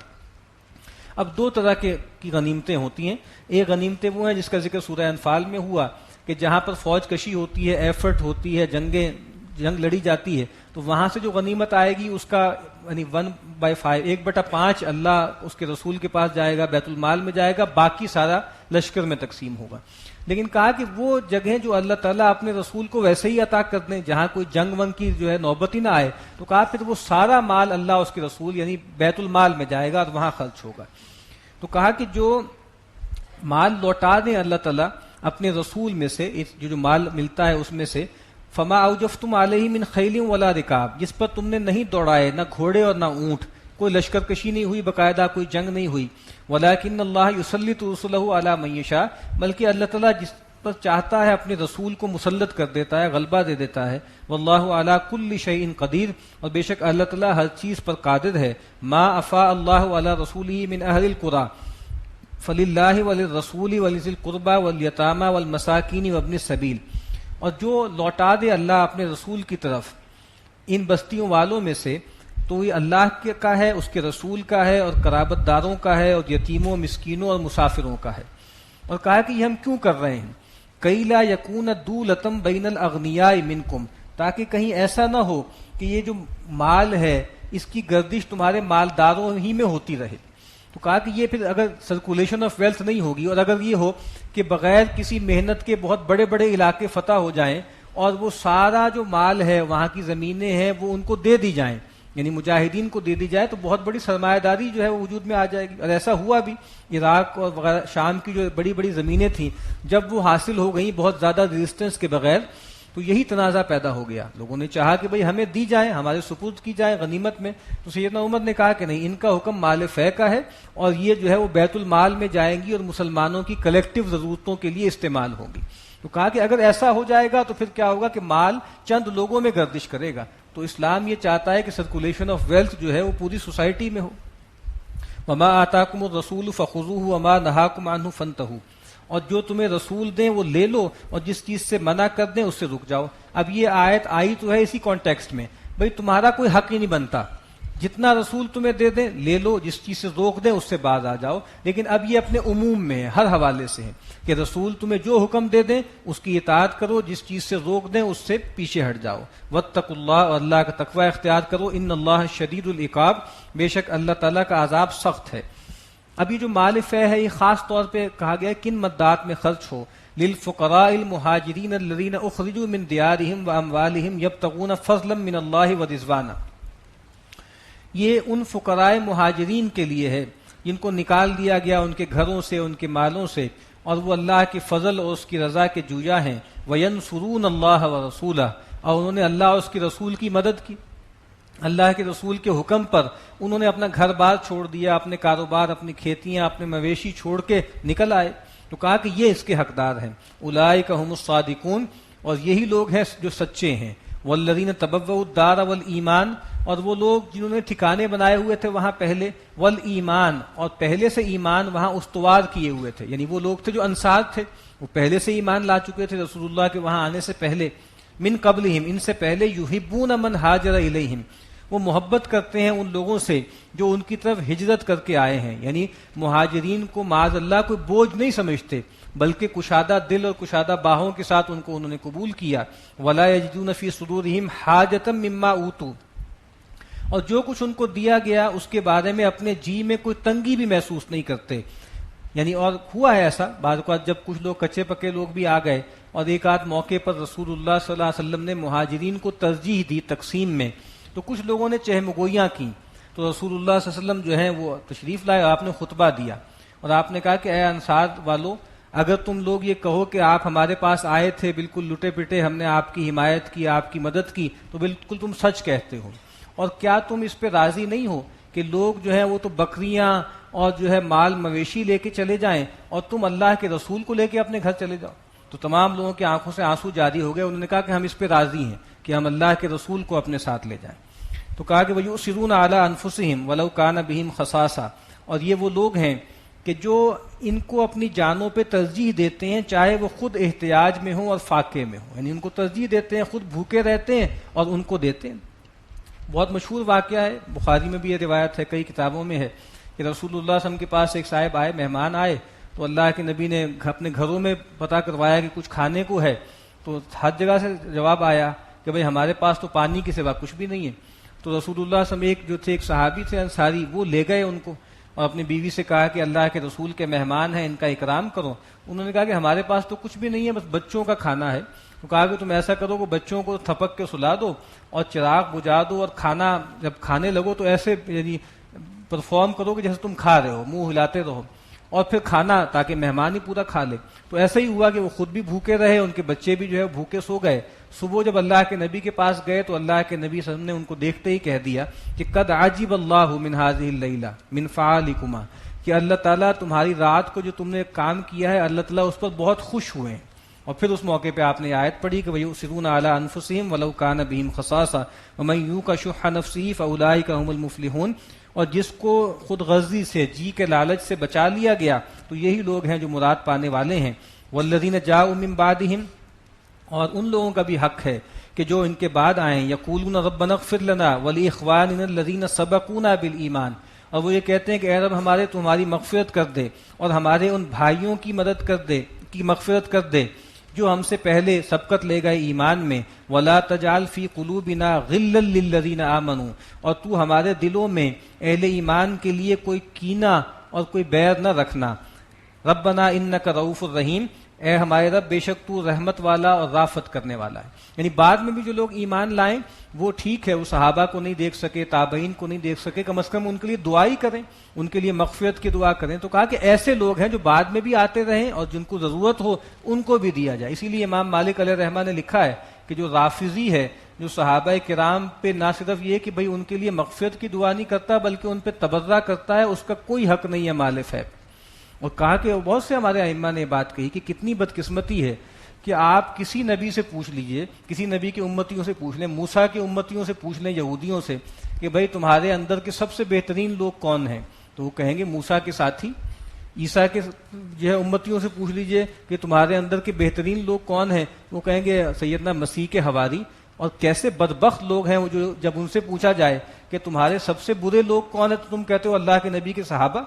اب دو طرح کی غنیمتیں ہوتی ہیں. ایک غنیمتیں وہ ہیں جس کا ذکر سورہ انفال میں ہوا کہ جہاں پر فوج کشی ہوتی ہے، ایفرٹ ہوتی ہے، جنگ لڑی جاتی ہے، تو وہاں سے جو غنیمت آئے گی اس کا یعنی 1/5 1/5 اللہ اس کے رسول کے پاس جائے گا، بیت المال میں جائے گا، باقی سارا لشکر میں تقسیم ہوگا. لیکن کہا کہ وہ جگہیں جو اللہ تعالیٰ اپنے رسول کو ویسے ہی عطا کر دیں، جہاں کوئی جنگ ونگ کی جو ہے نوبت ہی نہ آئے، تو کہا پھر وہ سارا مال اللہ اس کے رسول یعنی بیت المال میں جائے گا اور وہاں خرچ ہوگا. تو کہا کہ جو مال لوٹا دیں اللہ تعالیٰ اپنے رسول میں سے، جو مال ملتا ہے اس میں سے، فما اوجفتم علیہ من خیل ولا رکاب، جس پر تم نے نہیں دوڑائے، نہ گھوڑے اور نہ اونٹ، کوئی لشکر کشی نہیں ہوئی، باقاعدہ کوئی جنگ نہیں ہوئی. ولکن اللہ یسلط رسلہ علی من یشاء، بلکہ اللہ تعالیٰ جس پر چاہتا ہے اپنے رسول کو مسلط کر دیتا ہے، غلبہ دے دیتا ہے. واللہ علی کل شیء قدیر، اور بے شک اللہ تعالیٰ ہر چیز پر قادر ہے. ما افاء اللہ علی رسولہ من اہل القری فللہ وللرسول ولذی القربى والیتامى والمساکین وابن السبیل، اور جو لوٹا دے اللہ اپنے رسول کی طرف ان بستیوں والوں میں سے، تو یہ اللہ کا ہے، اس کے رسول کا ہے، اور قرابت داروں کا ہے، اور یتیموں، مسکینوں اور مسافروں کا ہے. اور کہا کہ یہ ہم کیوں کر رہے ہیں؟ کئی لا یکون دولۃ بین الاغنیاء منکم، تاکہ کہیں ایسا نہ ہو کہ یہ جو مال ہے اس کی گردش تمہارے مالداروں ہی میں ہوتی رہے. تو کہا کہ یہ پھر اگر سرکولیشن آف ویلتھ نہیں ہوگی، اور اگر یہ ہو کہ بغیر کسی محنت کے بہت بڑے بڑے علاقے فتح ہو جائیں اور وہ سارا جو مال ہے، وہاں کی زمینیں ہیں، وہ ان کو دے دی جائیں، یعنی مجاہدین کو دے دی جائے، تو بہت بڑی سرمایہ داری جو ہے وہ وجود میں آ جائے گی. اور ایسا ہوا بھی. عراق اور وغیرہ شام کی جو بڑی بڑی زمینیں تھیں، جب وہ حاصل ہو گئیں بہت زیادہ ریزسٹنس کے بغیر، تو یہی تنازع پیدا ہو گیا. لوگوں نے چاہا کہ بھئی ہمیں دی جائیں، ہمارے سپرد کی جائے غنیمت میں. تو سیدنا عمر نے کہا کہ نہیں، ان کا حکم مال فے کا ہے، اور یہ جو ہے وہ بیت المال میں جائیں گی اور مسلمانوں کی کلیکٹیو ضرورتوں کے لیے استعمال ہوں گی. تو کہا کہ اگر ایسا ہو جائے گا تو پھر کیا ہوگا کہ مال چند لوگوں میں گردش کرے گا. تو اسلام یہ چاہتا ہے کہ سرکولیشن آف ویلتھ جو ہے وہ پوری سوسائٹی میں ہو. وما آتاکم الرسول فخذوہ وما نہاکم عنہ فانتہوا، اور جو تمہیں رسول دیں وہ لے لو، اور جس چیز سے منع کر دیں اس سے رک جاؤ. اب یہ آیت آئی تو ہے اسی کانٹیکسٹ میں، بھئی تمہارا کوئی حق ہی نہیں بنتا، جتنا رسول تمہیں دے دیں لے لو، جس چیز سے روک دیں اس سے باز آ جاؤ. لیکن اب یہ اپنے عموم میں ہے، ہر حوالے سے ہے کہ رسول تمہیں جو حکم دے دیں اس کی اطاعت کرو، جس چیز سے روک دیں اس سے پیچھے ہٹ جاؤ. واتقوا اللہ، اور اللہ کا تقوی اختیار کرو. ان اللہ شدید العقاب، بے شک اللہ تعالیٰ کا عذاب سخت ہے. اب یہ جو مال فے ہے یہ خاص طور پہ کہا گیا ہے کن مدات میں خرچ ہو. للفقراء المہاجرین الذین اخرجوا من دیارہم واموالہم یبتغون فضلا من اللہ ورضوانا، یہ ان فقراء مہاجرین کے لیے ہے جن کو نکال دیا گیا ان کے گھروں سے، ان کے مالوں سے، اور وہ اللہ کے فضل اور اس کی رضا کے جویا ہیں. وینصرون اللہ ورسولہ، اور انہوں نے اللہ اور اس کے رسول کی مدد کی. اللہ کے رسول کے حکم پر انہوں نے اپنا گھر بار چھوڑ دیا، اپنے کاروبار، اپنی کھیتیاں، اپنے مویشی چھوڑ کے نکل آئے. تو کہا کہ یہ اس کے حقدار ہیں. اولئک هم الصادقون، اور یہی لوگ ہیں جو سچے ہیں. والذین تبوؤا الدار والایمان، اور وہ لوگ جنہوں نے ٹھکانے بنائے ہوئے تھے وہاں پہلے، والایمان، اور پہلے سے ایمان وہاں استوار کیے ہوئے تھے، یعنی وہ لوگ تھے جو انصار تھے، وہ پہلے سے ایمان لا چکے تھے رسول اللہ کے وہاں آنے سے پہلے. من قبلہم، ان سے پہلے، یحبون من ہاجر الیہم، وہ محبت کرتے ہیں ان لوگوں سے جو ان کی طرف ہجرت کر کے آئے ہیں. یعنی مہاجرین کو معاذ اللہ کوئی بوجھ نہیں سمجھتے، بلکہ کشادہ دل اور کشادہ باہوں کے ساتھ ان کو انہوں نے قبول کیا. ولا یجدون فی صدورہم حاجۃ مما اوتوا، اور جو کچھ ان کو دیا گیا اس کے بارے میں اپنے جی میں کوئی تنگی بھی محسوس نہیں کرتے. یعنی اور ہوا ہے ایسا بعض اوقات جب کچھ لوگ کچے پکے لوگ بھی آ گئے اور ایک آدھ موقع پر رسول اللہ صلی اللہ علیہ وسلم نے مہاجرین کو ترجیح دی تقسیم میں، تو کچھ لوگوں نے چہمگوئیاں کی. تو رسول اللہ صلی اللہ علیہ وسلم جو ہیں وہ تشریف لائے، آپ نے خطبہ دیا اور آپ نے کہا کہ اے انصار والو، اگر تم لوگ یہ کہو کہ آپ ہمارے پاس آئے تھے بالکل لٹے پٹے، ہم نے آپ کی حمایت کی، آپ کی مدد کی، تو بالکل تم سچ کہتے ہو۔ اور کیا تم اس پہ راضی نہیں ہو کہ لوگ جو ہے وہ تو بکریاں اور جو ہے مال مویشی لے کے چلے جائیں اور تم اللہ کے رسول کو لے کے اپنے گھر چلے جاؤ؟ تو تمام لوگوں کی آنکھوں سے آنسو جاری ہو گئے، انہوں نے کہا کہ ہم اس پہ راضی ہیں کہ ہم اللہ کے رسول کو اپنے ساتھ لے جائیں۔ تو کہا کہ وَيُؤْثِرُونَ عَلَىٰ أَنفُسِهِمْ وَلَوْ كَانَ بِهِمْ خَصَاصَةٌ، اور یہ وہ لوگ ہیں کہ جو ان کو اپنی جانوں پہ ترجیح دیتے ہیں، چاہے وہ خود احتیاج میں ہوں اور فاقے میں ہوں، یعنی ان کو ترجیح دیتے ہیں، خود بھوکے رہتے ہیں اور ان کو دیتے ہیں۔ بہت مشہور واقعہ ہے، بخاری میں بھی یہ روایت ہے، کئی کتابوں میں ہے کہ رسول اللہ صلی اللہ علیہ وسلم کے پاس ایک صاحب آئے، مہمان آئے، تو اللہ کے نبی نے اپنے گھروں میں پتہ کروایا کہ کچھ کھانے کو ہے، تو ہر جگہ سے جواب آیا کہ بھئی ہمارے پاس تو پانی کے سوا کچھ بھی نہیں ہے۔ تو رسول اللہ صلی اللہ علیہ وسلم ایک جو تھے، ایک صحابی تھے انصاری، وہ لے گئے ان کو اور اپنی بیوی سے کہا کہ اللہ کے رسول کے مہمان ہیں، ان کا اکرام کرو۔ انہوں نے کہا کہ ہمارے پاس تو کچھ بھی نہیں ہے، بس بچوں کا کھانا ہے۔ تو کہا کہ تم ایسا کرو کہ بچوں کو تھپک کے سلا دو اور چراغ بجھا دو، اور کھانا جب کھانے لگو تو ایسے یعنی پرفارم کرو کہ جیسے تم کھا رہے ہو، منہ ہلاتے رہو، اور پھر کھانا تاکہ مہمان ہی پورا کھا لے۔ تو ایسا ہی ہوا کہ وہ خود بھی بھوکے رہے، ان کے بچے بھی جو ہے بھوکے سو گئے۔ صبح جب اللہ کے نبی کے پاس گئے تو اللہ کے نبی صلی اللہ علیہ وسلم نے ان کو دیکھتے ہی کہہ دیا کہ قد عجب اللہ من هذه الليلہ من فعالکما، کہ اللہ تعالیٰ تمہاری رات کو جو تم نے کام کیا ہے، اللہ تعالیٰ اس پر بہت خوش ہوئے ہیں۔ اور پھر اس موقع پہ آپ نے آیت پڑھی کہ وَيُؤْثِرُونَ عَلَىٰ أَنفُسِهِمْ وَلَوْ كَانَ بِهِمْ خَصَاصَةٌ وَمَن يُوقَ شُحَّ نَفْسِهِ فَأُولَٰئِكَ هُمُ الْمُفْلِحُونَ، اور جس کو خود غرضی سے، جی کے لالچ سے بچا لیا گیا تو یہی لوگ ہیں جو مراد پانے والے ہیں۔ وَالَّذِينَ جَاءُوا مِن بَعْدِهِمْ، اور ان لوگوں کا بھی حق ہے کہ جو ان کے بعد آئیں، یقولون ربنا اغفر لنا وَلِإِخْوَانِنَا الَّذِينَ سَبَقُونَا بِالْإِيمَانِ، اور وہ یہ کہتے ہیں کہ اے رب ہمارے تو ہماری مغفرت کر دے اور ہمارے ان بھائیوں کی مدد کر دے، کی مغفرت کر دے جو ہم سے پہلے سبقت لے گئے ایمان میں۔ وَلَا تَجْعَلْ فِي قُلُوبِنَا غِلًّا لِّلَّذِينَ آمَنُوا، اور تو ہمارے دلوں میں اہل ایمان کے لیے کوئی کینہ اور کوئی بیر نہ رکھنا۔ ربنا انک رؤوف الرحیم، اے ہمارے رب بے شک تو رحمت والا اور رافت کرنے والا ہے۔ یعنی بعد میں بھی جو لوگ ایمان لائیں وہ ٹھیک ہے، وہ صحابہ کو نہیں دیکھ سکے، تابعین کو نہیں دیکھ سکے، کم از کم ان کے لیے دعا ہی کریں، ان کے لیے مغفرت کی دعا کریں۔ تو کہا کہ ایسے لوگ ہیں جو بعد میں بھی آتے رہیں اور جن کو ضرورت ہو ان کو بھی دیا جائے۔ اسی لیے امام مالک علیہ الرحمہ نے لکھا ہے کہ جو رافضی ہے، جو صحابہ کرام پہ نہ صرف یہ کہ بھئی ان کے لیے مغفرت کی دعا نہیں کرتا بلکہ ان پہ تبرہ کرتا ہے، اس کا کوئی حق نہیں ہے مال فیض۔ اور کہا کہ بہت سے ہمارے ائمہ نے بات کہی کہ کتنی بدقسمتی ہے کہ آپ کسی نبی سے پوچھ لیجئے، کسی نبی کی امتیوں سے پوچھ لیں، موسیٰ کی امتیوں سے پوچھ لیں، یہودیوں سے کہ بھئی تمہارے اندر کے سب سے بہترین لوگ کون ہیں، تو وہ کہیں گے موسیٰ کے ساتھی۔ عیسیٰ کے جو ہے امتیوں سے پوچھ لیجئے کہ تمہارے اندر کے بہترین لوگ کون ہیں، وہ کہیں گے سیدنا مسیح کے حواری۔ اور کیسے بدبخت لوگ ہیں وہ جو جب ان سے پوچھا جائے کہ تمہارے سب سے برے لوگ کون ہیں تو تم کہتے ہو اللہ کے نبی کے صحابہ۔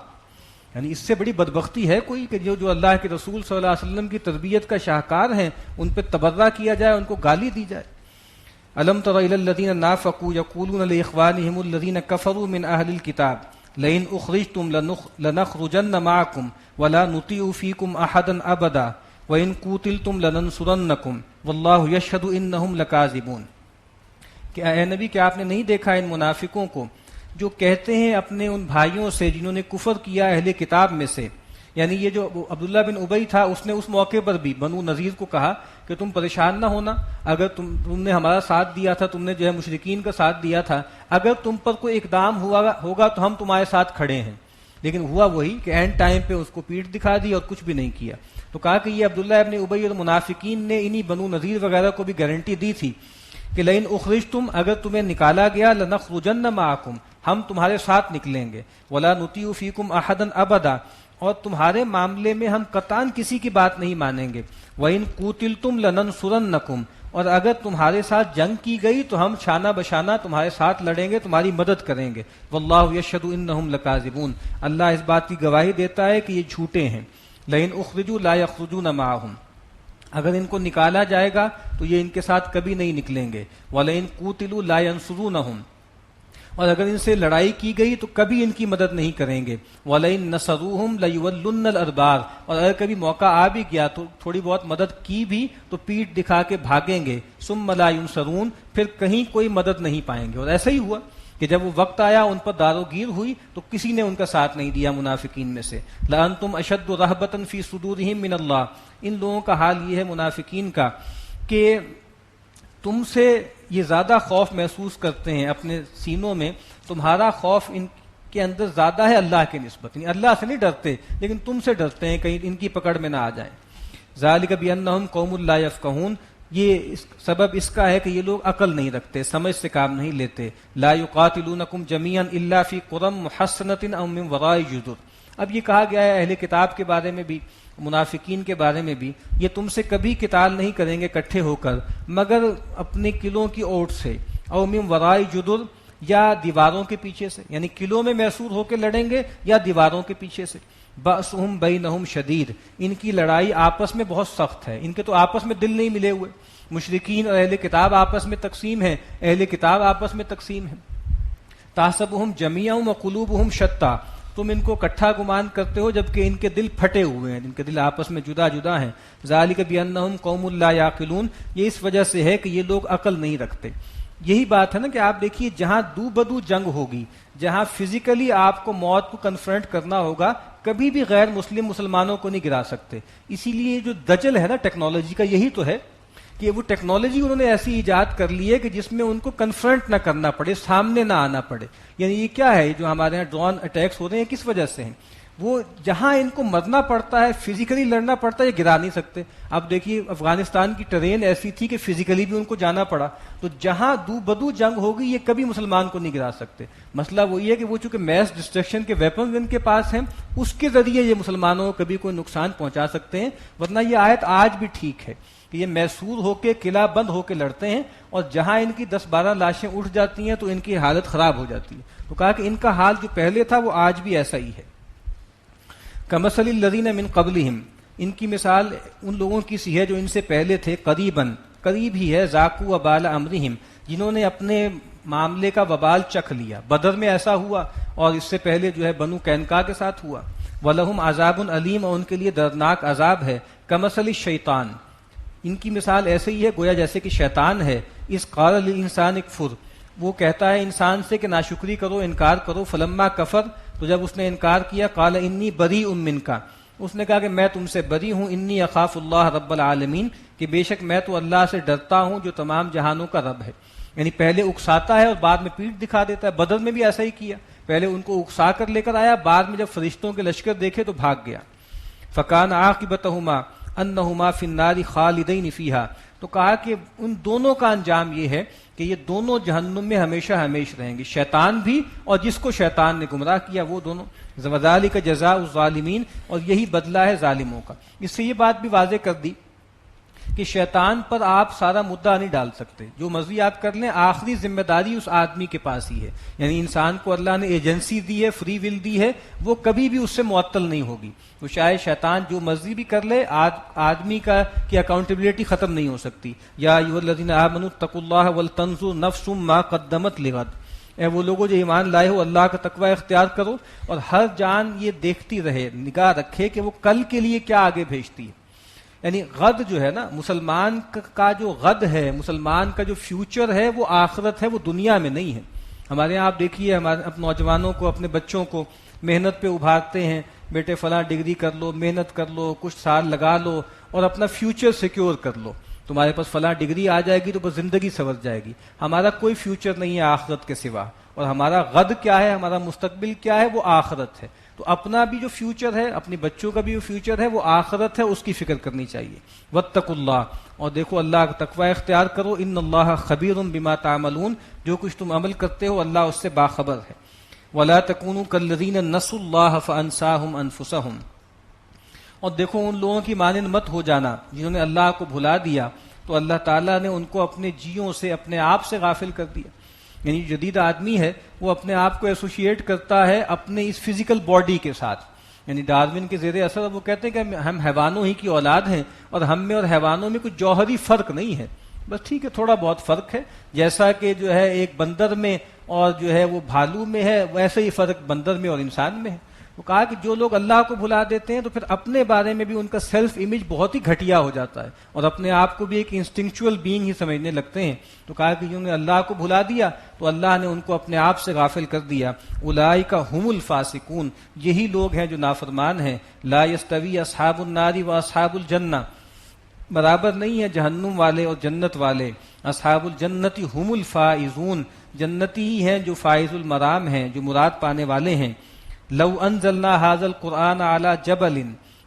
یعنی اس سے بڑی بدبختی ہے کوئی کہ جو اللہ کے رسول صلی اللہ علیہ وسلم کی تربیت کا شاہکار ہیں ان پہ تبرہ کیا جائے، ان کو گالی دی جائے۔ الم تر الی الذین نافقوا یقولون لاخوانهم الذین کفروا من اہل الکتاب لئن اخرجتم لنخرجن معکم ولا نطیع فیکم احدا ابدا وان قوتلتم لننصرنکم واللہ یشہد انہم لکاذبون، کہ اے نبی کیا آپ نے نہیں دیکھا ان منافقوں کو جو کہتے ہیں اپنے ان بھائیوں سے جنہوں نے کفر کیا اہل کتاب میں سے، یعنی یہ جو عبداللہ بن ابی تھا اس نے اس موقع پر بھی بنو نذیر کو کہا کہ تم پریشان نہ ہونا، اگر تم نے ہمارا ساتھ دیا تھا، تم نے جو ہے مشرکین کا ساتھ دیا تھا، اگر تم پر کوئی اقدام ہوگا تو ہم تمہارے ساتھ کھڑے ہیں۔ لیکن ہوا وہی کہ اینڈ ٹائم پہ اس کو پیٹ دکھا دی اور کچھ بھی نہیں کیا۔ تو کہا کہ یہ عبداللہ ابن ابی اور منافقین نے انہی بنو نذیر وغیرہ کو بھی گارنٹی دی تھی کہ لئن اخرجتم، اگر تمہیں نکالا گیا، لنخرجن معکم، ہم تمہارے ساتھ نکلیں گے، ولا نطیع فیکم احدا ابدا، اور تمہارے معاملے میں ہم قطعاً کسی کی بات نہیں مانیں گے، وَإِن قُوتِلْتُمْ لَنَنصُرَنَّكُمْ، اور اگر تمہارے ساتھ جنگ کی گئی تو ہم شانہ بشانہ تمہارے ساتھ لڑیں گے، تمہاری مدد کریں گے، وَاللَّهُ يَشْهَدُ إِنَّهُمْ لَكَاذِبُونَ، اللہ اس بات کی گواہی دیتا ہے کہ یہ جھوٹے ہیں۔ لَئِنْ أُخْرِجُوا لَا يَخْرُجُونَ مَعَهُمْ، اگر ان کو نکالا جائے گا تو یہ ان کے ساتھ کبھی نہیں نکلیں گے، وَلَئِنْ قُوتِلُوا لَا يَنصُرُونَهُمْ، اور اگر ان سے لڑائی کی گئی تو کبھی ان کی مدد نہیں کریں گے، وَلَئِن نَصَرُوهُمْ لَيُوَلُّنَّ الْأَدْبَارَ، اور اگر کبھی موقع آ بھی گیا تو تھوڑی بہت مدد کی بھی تو پیٹ دکھا کے بھاگیں گے، ثُمَّ لَا يُنصَرُونَ، پھر کہیں کوئی مدد نہیں پائیں گے۔ اور ایسا ہی ہوا کہ جب وہ وقت آیا ان پر داروگیر ہوئی تو کسی نے ان کا ساتھ نہیں دیا منافقین میں سے. لَأَنْتُمْ أَشَدُّ رَهْبَةً فِي صُدُورِهِم مِّنَ اللَّهِ. ان لوگوں کا حال یہ ہے منافقین کا کہ تم سے یہ زیادہ خوف محسوس کرتے ہیں اپنے سینوں میں, تمہارا خوف ان کے اندر زیادہ ہے اللہ کے نسبت. یعنی اللہ سے نہیں ڈرتے لیکن تم سے ڈرتے ہیں کہیں ان کی پکڑ میں نہ آ جائیں. ذَلِكَ بِأَنَّهُمْ قَوْمٌ لَا يَفْقَهُونَ. یہ سبب اس کا ہے کہ یہ لوگ عقل نہیں رکھتے, سمجھ سے کام نہیں لیتے. لا يقاتلونکم جمیعا الا فی قرى محصنة او من وراء جدر. اب یہ کہا گیا ہے اہل کتاب کے بارے میں بھی, منافقین کے بارے میں بھی, یہ تم سے کبھی قتال نہیں کریں گے اکٹھے ہو کر مگر اپنے قلعوں کی اوٹ سے, او من وراء جدر, یا دیواروں کے پیچھے سے. یعنی قلعوں میں محصور ہو کے لڑیں گے یا دیواروں کے پیچھے سے. بأسہم بینہم شدید. ان کی لڑائی آپس میں بہت سخت ہے, ان کے تو آپس میں دل نہیں ملے ہوئے. مشرکین اور اہل کتاب آپس میں تقسیم ہیں, اہل کتاب آپس میں تقسیم ہیں. تحسبہم جمیعا وقلوبہم شتیٰ. تم ان کو اکٹھا گمان کرتے ہو جبکہ ان کے دل پھٹے ہوئے ہیں, ان کے دل آپس میں جدا جدا ہیں. ذالک بانہم قوم لا یعقلون. یہ اس وجہ سے ہے کہ یہ لوگ عقل نہیں رکھتے. یہی بات ہے نا کہ آپ دیکھیے جہاں دو بدو جنگ ہوگی, جہاں فزیکلی آپ کو موت کو کنفرنٹ کرنا ہوگا, کبھی بھی غیر مسلم مسلمانوں کو نہیں گرا سکتے. اسی لیے جو دجل ہے نا ٹیکنالوجی کا, یہی تو ہے کہ وہ ٹیکنالوجی انہوں نے ایسی ایجاد کر لی ہے کہ جس میں ان کو کنفرنٹ نہ کرنا پڑے, سامنے نہ آنا پڑے. یعنی یہ کیا ہے جو ہمارے یہاں ڈرون اٹیکس ہو رہے ہیں کس وجہ سے ہیں؟ وہ جہاں ان کو مرنا پڑتا ہے, فزیکلی لڑنا پڑتا ہے, یہ گرا نہیں سکتے. اب دیکھیے افغانستان کی ٹرین ایسی تھی کہ فزیکلی بھی ان کو جانا پڑا. تو جہاں دو بدو جنگ ہوگی یہ کبھی مسلمان کو نہیں گرا سکتے. مسئلہ وہی ہے کہ وہ چونکہ میس ڈسٹرکشن کے ویپنز ان کے پاس ہیں, اس کے ذریعے یہ مسلمانوں کو کبھی کوئی نقصان پہنچا سکتے ہیں. ورنہ یہ آیت آج بھی ٹھیک ہے کہ یہ محصور ہو کے قلعہ بند ہو کے لڑتے ہیں, اور جہاں ان کی 10-12 لاشیں اٹھ جاتی ہیں تو ان کی حالت خراب ہو جاتی ہے. تو کہا کہ ان کا حال جو پہلے تھا وہ آج بھی ایسا ہی ہے. کمثل الذین من قبلہم. ان کی مثال ان لوگوں کی سی ہے جو ان سے پہلے تھے, قریباً قریب ہی ہے, ذاقوا وبال امرہم, جنہوں نے اپنے معاملے کا وبال چکھ لیا. بدر میں ایسا ہوا اور اس سے پہلے جو ہے بنو قینقاع کے ساتھ ہوا. وَلَهُمْ عَذَابٌ علیم, اور ان کے لیے دردناک عذاب ہے. کمثل الشیطان. ان کی مثال ایسے ہی ہے گویا جیسے کہ شیطان ہے. اس قال للانسان اکفر, وہ کہتا ہے انسان سے کہ ناشکری کرو, انکار کرو. فلما کفر, تو جب اس نے انکار کیا, قال انی بریء منک, اس نے کہا کہ میں تم سے بری ہوں. انی اخاف اللہ رب العالمین, کہ بے شک میں تو اللہ سے ڈرتا ہوں جو تمام جہانوں کا رب ہے. یعنی پہلے اکساتا ہے اور بعد میں پیٹھ دکھا دیتا ہے. بدر میں بھی ایسا ہی کیا, پہلے ان کو اکسا کر لے کر آیا, بعد میں جب فرشتوں کے لشکر دیکھے تو بھاگ گیا. فکان عاقبتہما انہما فی النار خالدین فیہا, تو کہا کہ ان دونوں کا انجام یہ ہے کہ یہ دونوں جہنم میں ہمیشہ ہمیش رہیں گے, شیطان بھی اور جس کو شیطان نے گمراہ کیا وہ دونوں. وذالک جزاء الظالمین, اور یہی بدلہ ہے ظالموں کا. اس سے یہ بات بھی واضح کر دی کہ شیطان پر آپ سارا مدعا نہیں ڈال سکتے, جو مرضی آپ کر لیں, آخری ذمہ داری اس آدمی کے پاس ہی ہے. یعنی انسان کو اللہ نے ایجنسی دی ہے, فری ول دی ہے, وہ کبھی بھی اس سے معطل نہیں ہوگی. تو شاید شیطان جو مرضی بھی کر لے, آدمی کی اکاؤنٹیبلٹی ختم نہیں ہو سکتی. یا ایھا الذین آمنوا اتقوا اللہ ولتنظر نفس ما قدمت لغد, اے وہ لوگوں جو ایمان لائے ہو اللہ کا تقوی اختیار کرو, اور ہر جان یہ دیکھتی رہے, نگاہ رکھے کہ وہ کل کے لیے کیا آگے بھیجتی ہے. یعنی غد جو ہے نا, مسلمان کا جو غد ہے, مسلمان کا جو فیوچر ہے وہ آخرت ہے, وہ دنیا میں نہیں ہے. ہمارے یہاں آپ دیکھیے ہمارے نوجوانوں کو, اپنے بچوں کو محنت پہ ابھارتے ہیں, بیٹے فلاں ڈگری کر لو, محنت کر لو, کچھ سال لگا لو اور اپنا فیوچر سیکیور کر لو, تمہارے پاس فلاں ڈگری آ جائے گی تو بس زندگی سنور جائے گی. ہمارا کوئی فیوچر نہیں ہے آخرت کے سوا, اور ہمارا غد کیا ہے, ہمارا مستقبل کیا ہے, وہ آخرت ہے. تو اپنا بھی جو فیوچر ہے, اپنے بچوں کا بھی جو فیوچر ہے وہ آخرت ہے, اس کی فکر کرنی چاہیے. واتقوا اللہ, اور دیکھو اللہ کا تقوی اختیار کرو. ان اللہ خبیر بما تعملون, جو کچھ تم عمل کرتے ہو اللہ اس سے باخبر ہے. ولا تکونوا کالذین نسوا اللہ فانساہم انفسہم, اور دیکھو ان لوگوں کی مانند مت ہو جانا جنہوں نے اللہ کو بھلا دیا تو اللہ تعالیٰ نے ان کو اپنے جیوں سے, اپنے آپ سے غافل کر دیا. یعنی جدید آدمی ہے وہ اپنے آپ کو ایسوشیٹ کرتا ہے اپنے اس فزیکل باڈی کے ساتھ. یعنی ڈارون کے زیر اثر وہ کہتے ہیں کہ ہم حیوانوں ہی کی اولاد ہیں, اور ہم میں اور حیوانوں میں کچھ جوہری فرق نہیں ہے, بس ٹھیک ہے تھوڑا بہت فرق ہے, جیسا کہ جو ہے ایک بندر میں اور جو ہے وہ بھالو میں ہے, ویسے ہی فرق بندر میں اور انسان میں ہے. وہ کہا کہ جو لوگ اللہ کو بھلا دیتے ہیں تو پھر اپنے بارے میں بھی ان کا سیلف امیج بہت ہی گھٹیا ہو جاتا ہے اور اپنے آپ کو بھی ایک انسٹنکچوئل بینگ ہی سمجھنے لگتے ہیں. تو کہا کہ جنہوں نے اللہ کو بھلا دیا تو اللہ نے ان کو اپنے آپ سے غافل کر دیا. اولئک هم الفاسقون، یہی لوگ ہیں جو نافرمان ہیں. لا یستوی اصحاب النار و اصحاب الجنہ، برابر نہیں ہے جہنم والے اور جنت والے. اصحاب الجنت هم الفائزون، جنتی ہی ہیں جو فائز المرام ہیں، جو مراد پانے والے ہیں. لو انزلنا هذا القرآن على جبل،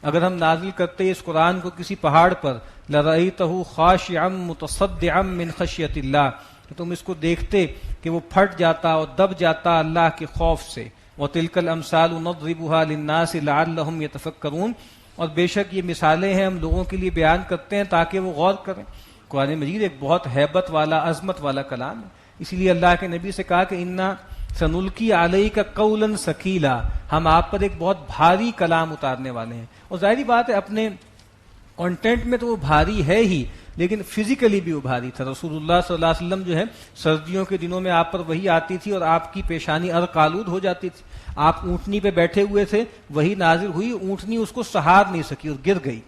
اگر ہم نازل کرتے اس قرآن کو کسی پہاڑ پر، لرأيته خاشعا متصدعا من خشیۃ اللہ، تو تم اس کو دیکھتے کہ وہ پھٹ جاتا اور دب جاتا اللہ کے خوف سے. وتلك الامثال نضربها للناس لعلهم يتفکرون، اور بے شک یہ مثالیں ہیں ہم لوگوں کے لیے بیان کرتے ہیں تاکہ وہ غور کریں. قرآن مجید ایک بہت ہیبت والا، عظمت والا کلام ہے. اسی لیے اللہ کے نبی سے کہا کہ انا سنلقی علیک قولا ثقیلا، ہم آپ پر ایک بہت بھاری کلام اتارنے والے ہیں. اور ظاہری بات ہے اپنے کانٹینٹ میں تو وہ بھاری ہے ہی، لیکن فزیکلی بھی وہ بھاری تھا. رسول اللہ صلی اللہ علیہ وسلم جو ہے سردیوں کے دنوں میں آپ پر وہی آتی تھی اور آپ کی پیشانی عرق آلود ہو جاتی تھی. آپ اونٹنی پہ بیٹھے ہوئے تھے، وہی نازل ہوئی، اونٹنی اس کو سہار نہیں سکی اور گر گئی.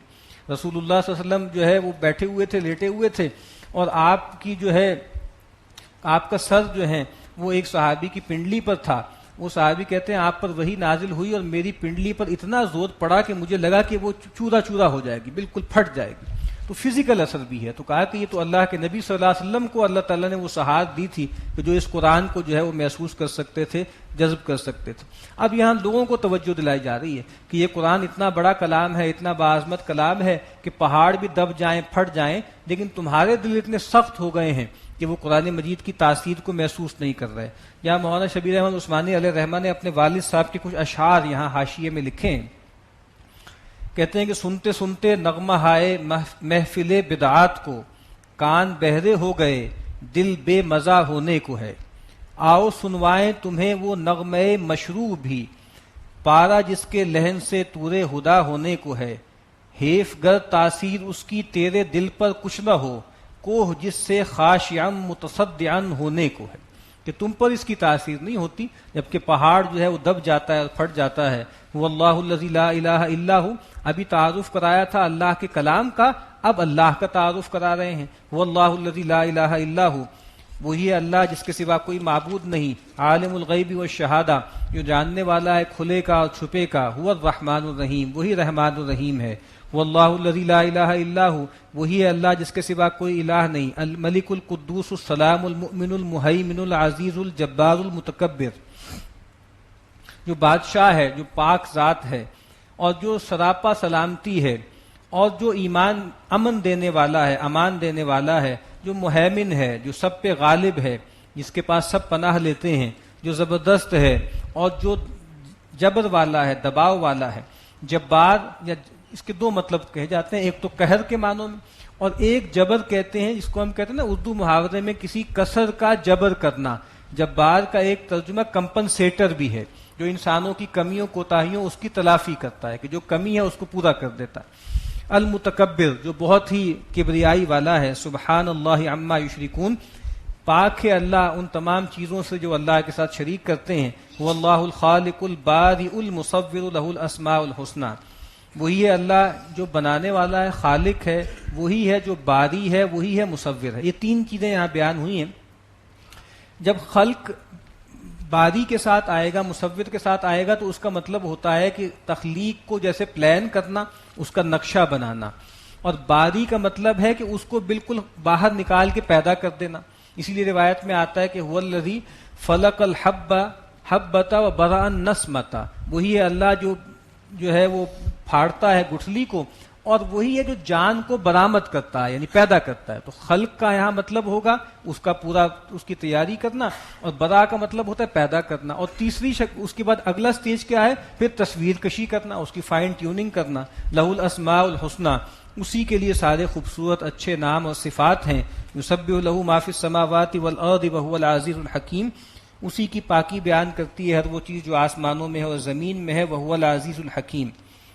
رسول اللہ صلی اللہ علیہ وسلم جو ہے وہ بیٹھے ہوئے تھے، لیٹے ہوئے تھے، اور آپ کی جو ہے آپ کا سر جو ہے وہ ایک صحابی کی پنڈلی پر تھا. وہ صحابی کہتے ہیں آپ پر وہی نازل ہوئی اور میری پنڈلی پر اتنا زور پڑا کہ مجھے لگا کہ وہ چورا چورا ہو جائے گی، بالکل پھٹ جائے گی. تو فزیکل اثر بھی ہے. تو کہا کہ یہ تو اللہ کے نبی صلی اللہ علیہ وسلم کو اللہ تعالیٰ نے وہ سہارت دی تھی کہ جو اس قرآن کو جو ہے وہ محسوس کر سکتے تھے، جذب کر سکتے تھے. اب یہاں لوگوں کو توجہ دلائی جا رہی ہے کہ یہ قرآن اتنا بڑا کلام ہے، اتنا باعظمت کلام ہے کہ پہاڑ بھی دب جائیں، پھٹ جائیں، لیکن تمہارے دل اتنے سخت ہو گئے ہیں کہ وہ قرآن مجید کی تاثیر کو محسوس نہیں کر رہے. یہاں مولانا شبیر احمد عثمانی علیہ رحمہ نے اپنے والد صاحب کے کچھ اشعار یہاں حاشیے میں لکھے ہیں. کہتے ہیں کہ سنتے سنتے نغمہ ہائے محفل بدعات کو، کان بہرے ہو گئے دل بے مزہ ہونے کو ہے. آؤ سنوائیں تمہیں وہ نغمہ مشروع بھی، پارا جس کے لہن سے طور ہدا ہونے کو ہے. حیف گر تاثیر اس کی تیرے دل پر کچھ نہ ہو، کوہ جس سے خاشعا متصدعا ہونے کو ہے. کہ تم پر اس کی تاثیر نہیں ہوتی، جبکہ پہاڑ جو ہے وہ دب جاتا ہے اور پھٹ جاتا ہے. واللہ الذی لا الہ الا ہو، ابھی تعارف کرایا تھا اللہ کے کلام کا، اب اللہ کا تعارف کرا رہے ہیں. واللہ الذی لا الہ الا ہو، وہی ہے اللہ جس کے سوا کوئی معبود نہیں. عالم الغیب والشہادہ، جو جاننے والا ہے کھلے کا اور چھپے کا. هو الرحمن الرحیم، وہی رحمان الرحیم ہے. واللہ الذی لا الہ الا ہو، وہی ہے اللہ جس کے سوا کوئی الہ نہیں. الملک القدوس السلام المؤمن المہیمن العزیز الجبار المتکبر، جو بادشاہ ہے، جو پاک ذات ہے اور جو سراپا سلامتی ہے، اور جو ایمان امن دینے والا ہے، امان دینے والا ہے، جو مہیمن ہے، جو سب پہ غالب ہے، جس کے پاس سب پناہ لیتے ہیں، جو زبردست ہے اور جو جبر والا ہے، دباؤ والا ہے. جبار، یا اس کے دو مطلب کہے جاتے ہیں، ایک تو قہر کے معنوں میں اور ایک جبر کہتے ہیں، جس کو ہم کہتے ہیں نا اردو محاورے میں کسی کسر کا جبر کرنا. جبار کا ایک ترجمہ کمپنسیٹر بھی ہے، جو انسانوں کی کمیوں کوتاہیوں اس کی تلافی کرتا ہے، کہ جو کمی ہے اس کو پورا کر دیتا ہے. المتکبر، جو بہت ہی کبریائی والا ہے. سبحان اللہ عما یشرکون، پاک ہے اللہ ان تمام چیزوں سے جو اللہ کے ساتھ شریک کرتے ہیں. واللہ الخالق البارئ المصور له الاسماء الحسنى، وہی ہے اللہ جو بنانے والا ہے، خالق ہے، وہی ہے جو باری ہے، وہی ہے مصور ہے. یہ تین چیزیں یہاں بیان ہوئی ہیں. جب خلق باری کے ساتھ آئے گا، مصور کے ساتھ آئے گا، تو اس کا مطلب ہوتا ہے کہ تخلیق کو جیسے پلان کرنا، اس کا نقشہ بنانا. اور باری کا مطلب ہے کہ اس کو بالکل باہر نکال کے پیدا کر دینا. اسی لیے روایت میں آتا ہے کہ هو الذی فلق الحب حبۃ وبرأ النسمۃ، وہی ہے اللہ جو ہے وہ پھاڑتا ہے گٹھلی کو، اور وہی ہے جو جان کو برآمد کرتا ہے، یعنی پیدا کرتا ہے. تو خلق کا یہاں مطلب ہوگا اس کا پورا اس کی تیاری کرنا، اور برا کا مطلب ہوتا ہے پیدا کرنا. اور تیسری اس کے بعد اگلا سٹیج کیا ہے؟ پھر تصویر کشی کرنا، اس کی فائن ٹیوننگ کرنا. لہ الاسماء الحسنى، اسی کے لیے سارے خوبصورت اچھے نام اور صفات ہیں. یسبح لہ ما فی السماوات والارض وهو العزیز الحکیم، اسی کی پاکی بیان کرتی ہے ہر وہ چیز جو آسمانوں میں ہے اور زمین میں ہے. وهو العزیز الحکیم،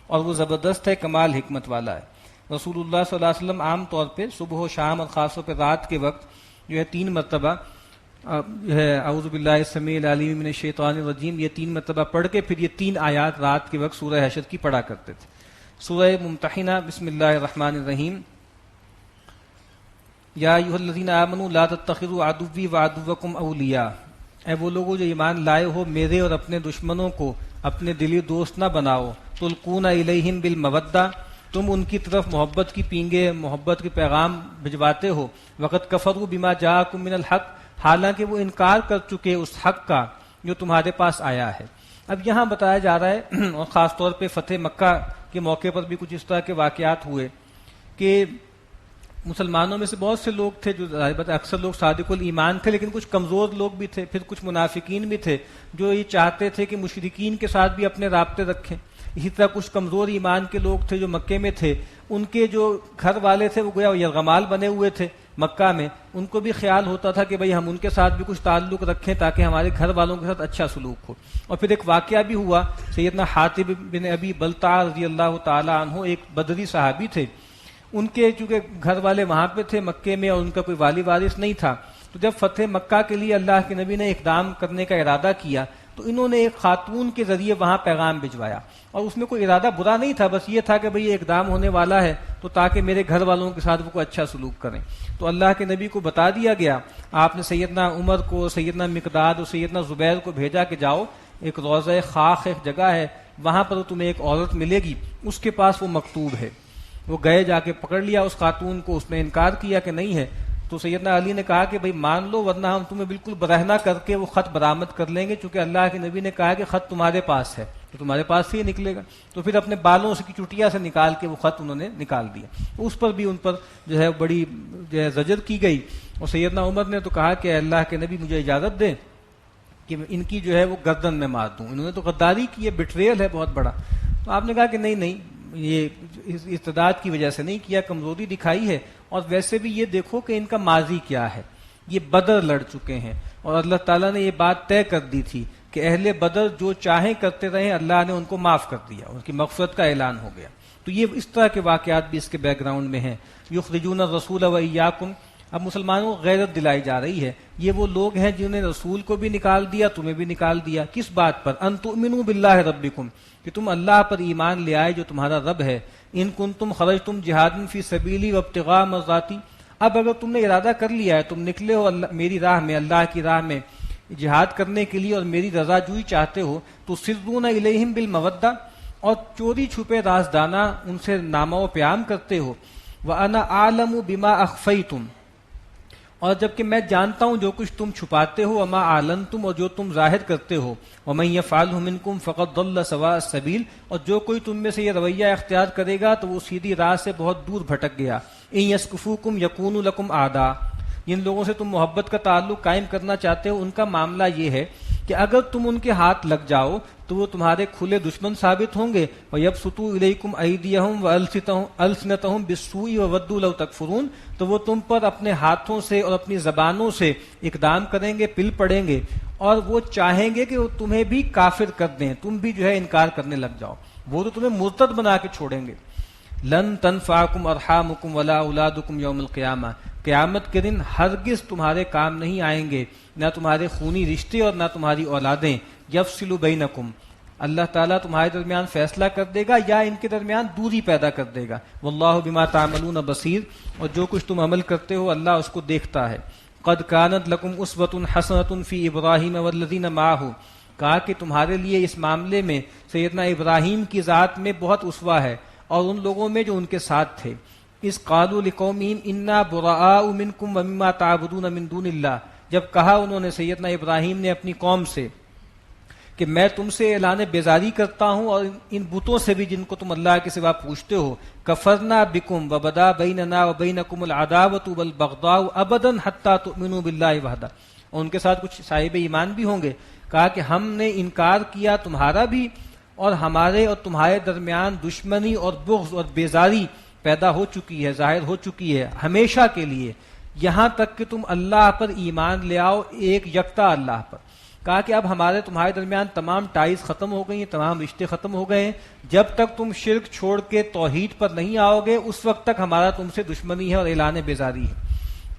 اور وہ زبردست ہے، کمال حکمت والا ہے. رسول اللہ صلی اللہ علیہ وسلم عام طور پہ صبح و شام اور خاص طور پہ رات کے وقت جو ہے 3 مرتبہ جو ہے اعوذ باللہ السمیع العلیم من الشیطان الرجیم یہ 3 مرتبہ پڑھ کے پھر یہ 3 آیات رات کے وقت سورہ حشر کی پڑھا کرتے تھے. سورہ ممتحنہ. بسم اللہ الرحمن الرحیم. یا ایھا الذین آمنوا لا تتخذوا عدوی وعدوکم اولیاء، اے وہ لوگوں جو ایمان لائے ہو میرے اور اپنے دشمنوں کو اپنے دلی دوست نہ بناؤ. تلقون الیہم بالمودہ، تم ان کی طرف محبت کی پینگے، محبت کے پیغام بھجواتے ہو. وقد کفروا بما جاءکم من الحق، حالانکہ وہ انکار کر چکے اس حق کا جو تمہارے پاس آیا ہے. اب یہاں بتایا جا رہا ہے اور خاص طور پہ فتح مکہ کے موقع پر بھی کچھ اس طرح کے واقعات ہوئے کہ مسلمانوں میں سے بہت سے لوگ تھے جو اکثر لوگ صادق الایمان تھے، لیکن کچھ کمزور لوگ بھی تھے، پھر کچھ منافقین بھی تھے جو یہ چاہتے تھے کہ مشرکین کے ساتھ بھی اپنے رابطے رکھیں. اسی طرح کچھ کمزور ایمان کے لوگ تھے جو مکے میں تھے، ان کے جو گھر والے تھے وہ گویا یرغمال بنے ہوئے تھے مکہ میں. ان کو بھی خیال ہوتا تھا کہ بھئی ہم ان کے ساتھ بھی کچھ تعلق رکھیں تاکہ ہمارے گھر والوں کے ساتھ اچھا سلوک ہو. اور پھر ایک واقعہ بھی ہوا، سیدنا حاطب بن ابی بلتع رضی اللہ تعالی عنہ ایک بدری صحابی تھے. ان کے چونکہ گھر والے وہاں پہ تھے مکے میں اور ان کا کوئی والی وارث نہیں تھا، تو جب فتح مکہ کے لیے اللہ کے نبی نے اقدام کرنے کا ارادہ کیا تو انہوں نے ایک خاتون کے ذریعے وہاں پیغام بھجوایا. اور اس میں کوئی ارادہ برا نہیں تھا، بس یہ تھا کہ بھئی یہ اقدام ہونے والا ہے تو تاکہ میرے گھر والوں کے ساتھ وہ کوئی اچھا سلوک کریں. تو اللہ کے نبی کو بتا دیا گیا. آپ نے سیدنا عمر کو، سیدنا مقداد اور سیدنا زبیر کو بھیجا کہ جاؤ ایک روضہ خاخ ایک جگہ ہے، وہاں پر تمہیں ایک عورت ملے گی، اس کے پاس وہ مکتوب ہے. وہ گئے، جا کے پکڑ لیا اس خاتون کو، اس نے انکار کیا کہ نہیں ہے. تو سیدنا علی نے کہا کہ بھئی مان لو ورنہ ہم تمہیں بالکل برہنہ کر کے وہ خط برآمد کر لیں گے، چونکہ اللہ کے نبی نے کہا کہ خط تمہارے پاس ہے تو تمہارے پاس سے ہی نکلے گا. تو پھر اپنے بالوں سے کی چٹیا سے نکال کے وہ خط انہوں نے نکال دیا. اس پر بھی ان پر جو ہے بڑی جو ہے زجر کی گئی. اور سیدنا عمر نے تو کہا کہ اللہ کے نبی مجھے اجازت دیں کہ ان کی جو ہے وہ گردن میں مار دوں، انہوں نے تو غداری کی ہے، بٹریل ہے بہت بڑا. تو آپ نے کہا کہ نہیں یہ استعداد کی وجہ سے نہیں کیا، کمزوری دکھائی ہے. اور ویسے بھی یہ دیکھو کہ ان کا ماضی کیا ہے، یہ بدر لڑ چکے ہیں اور اللہ تعالیٰ نے یہ بات طے کر دی تھی کہ اہل بدر جو چاہیں کرتے رہیں، اللہ نے ان کو معاف کر دیا، ان کی مغفرت کا اعلان ہو گیا. تو یہ اس طرح کے واقعات بھی اس کے بیک گراؤنڈ میں ہیں. یخرجون الرسول وایاکم، اب مسلمانوں کو غیرت دلائی جا رہی ہے. یہ وہ لوگ ہیں جنہوں نے رسول کو بھی نکال دیا، تمہیں بھی نکال دیا. کس بات پر؟ ان تؤمنوا باللہ ربکم، کہ تم اللہ پر ایمان لے آئے جو تمہارا رب ہے. ان کنتم خرجتم جہادا فی سبیلی وابتغاء مرضاتی، اب اگر تم نے ارادہ کر لیا ہے، تم نکلے ہو میری راہ میں، اللہ کی راہ میں جہاد کرنے کے لیے اور میری رضا جوئی چاہتے ہو، تو سرون الیہم بالمودہ، اور چوری چھپے رازدانہ ان سے نامہ و پیام کرتے ہو. وانا اعلم بما اخفیتم، اور جبکہ میں جانتا ہوں جو کچھ تم چھپاتے ہو، وما اعلنتم، اور جو تم ظاہر کرتے ہو. ومن یفعلہ منکم فقد ضل سواء السبیل، اور جو کوئی تم میں سے یہ رویہ اختیار کرے گا تو وہ سیدھی راہ سے بہت دور بھٹک گیا. ان یسکفوکم یکونوا لکم اعداء، جن لوگوں سے تم محبت کا تعلق قائم کرنا چاہتے ہو ان کا معاملہ یہ ہے کہ اگر تم ان کے ہاتھ لگ جاؤ تو وہ تمہارے کھلے دشمن ثابت ہوں گے. وَيَبْسُطُوا إِلَيْكُمْ أَيْدِيَهُمْ وَأَلْسِنَتَهُمْ بِالسُّوءِ وَوَدُّوا لَوْ تَكْفُرُونَ، تو وہ تم پر اپنے ہاتھوں سے اور اپنی زبانوں سے اقدام کریں گے، پل پڑیں گے، اور وہ چاہیں گے کہ وہ تمہیں بھی کافر کر دیں، تم بھی جو ہے انکار کرنے لگ جاؤ، وہ تو تمہیں مرتد بنا کے چھوڑیں گے. لن تنفعکم ارحامکم ولا اولادکم یوم القیامہ، قیامت کے دن ہرگز تمہارے کام نہیں آئیں گے نہ تمہارے خونی رشتے اور نہ تمہاری اولادیں. یفصل بینکم، اللہ تعالیٰ تمہارے درمیان فیصلہ کر دے گا یا ان کے درمیان دوری پیدا کر دے گا. واللہ بما تعملون بصیر، اور جو کچھ تم عمل کرتے ہو اللہ اس کو دیکھتا ہے. قد کانت لکم اسوۃ حسنۃ فی ابراہیم والذین معہ، کہا کہ تمہارے لیے اس معاملے میں سیدنا ابراہیم کی ذات میں بہت اسوہ ہے اور ان لوگوں میں جو ان کے ساتھ تھے. اذ قالوا لقومہم انا براء منکم ومما تعبدون من دون اللہ، جب کہا انہوں نے سیدنا ابراہیم نے اپنی قوم سے کہ میں تم سے اعلان بیزاری کرتا ہوں اور ان بتوں سے بھی جن کو تم اللہ کے سوا پوچھتے ہو. کفرنا بکم وبدا بیننا وبینکم العداوۃ والبغضاء ابدا حتی تؤمنوا باللہ وحدہ، اور ان کے ساتھ کچھ صاحب ایمان بھی ہوں گے. کہا کہ ہم نے انکار کیا تمہارا بھی، اور ہمارے اور تمہارے درمیان دشمنی اور بغض اور بیزاری پیدا ہو چکی ہے، ظاہر ہو چکی ہے ہمیشہ کے لیے، یہاں تک کہ تم اللہ پر ایمان لے آؤ، ایک یکتا اللہ پر. کہا کہ اب ہمارے تمہارے درمیان تمام ٹائز ختم ہو گئی ہیں، تمام رشتے ختم ہو گئے ہیں، جب تک تم شرک چھوڑ کے توحید پر نہیں آؤ گے اس وقت تک ہمارا تم سے دشمنی ہے اور اعلان بیزاری ہے.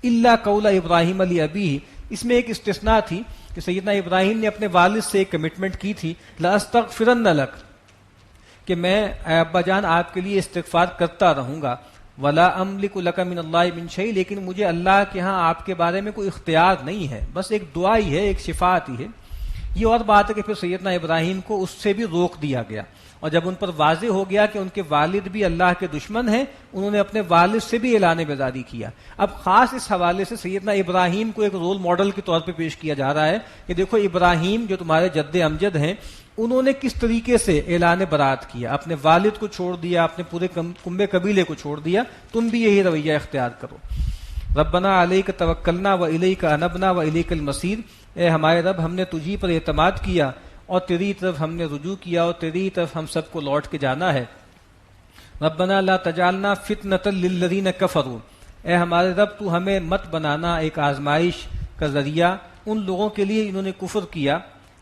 الا قول ابراہیم علی ابیہ، اس میں ایک استثناء تھی کہ سیدنا ابراہیم نے اپنے والد سے ایک کمٹمنٹ کی تھی، لَأَسْتَغْفِرَنَّ لَكَ، کہ میں اے ابا جان آپ کے لیے استغفار کرتا رہوں گا، وَلَا أَمْلِكُ لَكَ مِنَ اللَّهِ مِنْ شَيْءٍ، لیکن مجھے اللہ کے ہاں آپ کے بارے میں کوئی اختیار نہیں ہے، بس ایک دعا ہی ہے، ایک شفاعت ہی ہے۔ یہ اور بات ہے کہ پھر سیدنا ابراہیم کو اس سے بھی روک دیا گیا، اور جب ان پر واضح ہو گیا کہ ان کے والد بھی اللہ کے دشمن ہیں، انہوں نے اپنے والد سے بھی اعلان بیزاری کیا۔ اب خاص اس حوالے سے سیدنا ابراہیم کو ایک رول ماڈل کے طور پہ پیش کیا جا رہا ہے کہ دیکھو ابراہیم جو تمہارے جد امجد ہیں، انہوں نے کس طریقے سے اعلان برات کیا، اپنے والد کو چھوڑ دیا، اپنے پورے کنبے قبیلے کو چھوڑ دیا، تم بھی یہی رویہ اختیار کرو۔ ربنا علیک توکلنا و الیک انبنا و الیک المصیر، اے ہمارے رب ہم نے تجھی پر اعتماد کیا اور تیری طرف ہم نے رجوع کیا اور تیری طرف ہم سب کو لوٹ کے جانا ہے۔ ربنا لا تجعلنا فتنۃ للذین کفروا، اے ہمارے رب تو ہمیں مت بنانا ایک آزمائش کا ذریعہ ان لوگوں کے لیے جنہوں نے کفر کیا،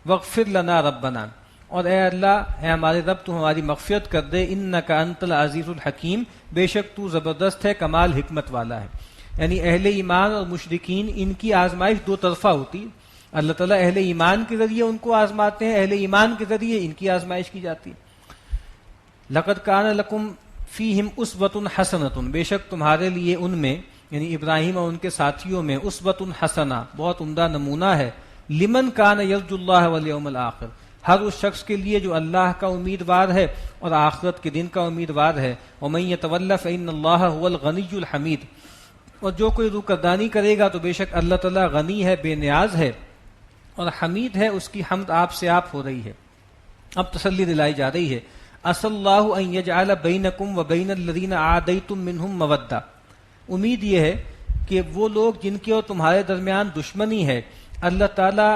واغفر لنا ربنا، اور اے اللہ اے ہمارے رب تو ہماری مغفرت کر دے، انک انت العزیز الحکیم، بے شک تو زبردست ہے، کمال حکمت والا ہے۔ یعنی اہل ایمان اور مشرکین ان کی آزمائش دو طرفہ ہوتی، اللہ تعالیٰ اہل ایمان کے ذریعے ان کو آزماتے ہیں، اہل ایمان کے ذریعے ان کی آزمائش کی جاتی ہے۔ لقد کان لکم فیہم اسوۃ حسنۃ، بے شک تمہارے لیے ان میں یعنی ابراہیم اور ان کے ساتھیوں میں اسوۃ حسنہ، بہت عمدہ نمونہ ہے، لمن کان یرجو اللہ والیوم الآخر، ہر اس شخص کے لیے جو اللہ کا امیدوار ہے اور آخرت کے دن کا امیدوار ہے، ومن یتول فإن اللہ هو الغنی الحمید، اور جو کوئی روگردانی کرے گا تو بے شک اللہ تعالیٰ غنی ہے، بے نیاز ہے، اور حمید ہے، اس کی حمد آپ سے آپ ہو رہی ہے۔ اب تسلی دلائی جا رہی ہے، عسى اللہ ان یجعل بینکم وبین الذین عادیتم منہم مودہ، امید یہ ہے کہ وہ لوگ جن کے اور تمہارے درمیان دشمنی ہے، اللہ تعالیٰ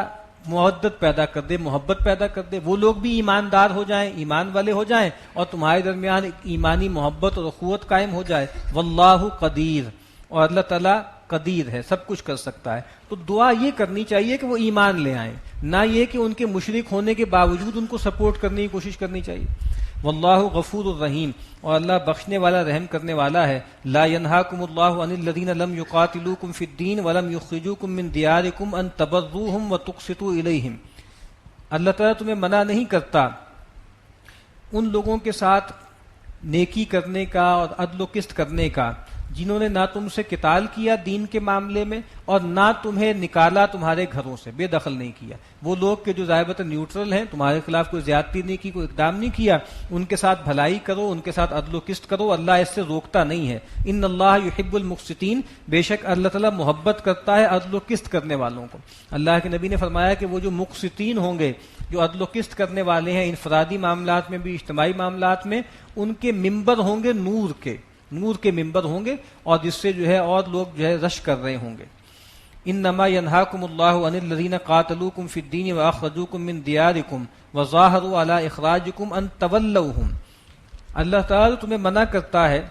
مودت پیدا کر دے، محبت پیدا کر دے، وہ لوگ بھی ایماندار ہو جائیں، ایمان والے ہو جائیں، اور تمہارے درمیان ایک ایمانی محبت اور اخوت قائم ہو جائے۔ واللہ قدیر، اور اللہ تعالیٰ قدیر ہے، سب کچھ کر سکتا ہے۔ تو دعا یہ کرنی چاہیے کہ وہ ایمان لے آئیں، نہ یہ کہ ان کے مشرک ہونے کے باوجود ان کو سپورٹ کرنے کی کوشش کرنی چاہیے۔ واللہ غفور الرحیم، اور اللہ بخشنے والا رحم کرنے والا ہے۔ لا ینہاکم اللہ عن الذین لم یقاتلوکم فی الدین ولم یخرجوکم من دیارکم ان تبروہم وتقسطوا الیہم، اللہ تعالیٰ تمہیں منع نہیں کرتا ان لوگوں کے ساتھ نیکی کرنے کا اور عدل و قسط کرنے کا جنہوں نے نہ تم سے قتال کیا دین کے معاملے میں اور نہ تمہیں نکالا تمہارے گھروں سے، بے دخل نہیں کیا۔ وہ لوگ کہ جو ظاہرۃ نیوٹرل ہیں، تمہارے خلاف کوئی زیادتی نہیں کی، کوئی اقدام نہیں کیا، ان کے ساتھ بھلائی کرو، ان کے ساتھ عدل و قسط کرو، اللہ اس سے روکتا نہیں ہے۔ ان اللہ یحب المقسطین، بے شک اللہ تعالیٰ محبت کرتا ہے عدل و قسط کرنے والوں کو۔ اللہ کے نبی نے فرمایا کہ وہ جو مقسطین ہوں گے، جو عدل و قسط کرنے والے ہیں انفرادی معاملات میں بھی اجتماعی معاملات میں، ان کے ممبر ہوں گے نور کے ممبر ہوں گے، اور جس سے جو ہے اور لوگ جو ہے رش کر رہے ہوں گے۔ انما ینہاکم اللہ عن الذین قاتلوکم فی الدین واخرجوکم من دیارکم وظاہروا علی اخراجکم ان تولوہم، اللہ تعالیٰ تمہیں منع کرتا ہے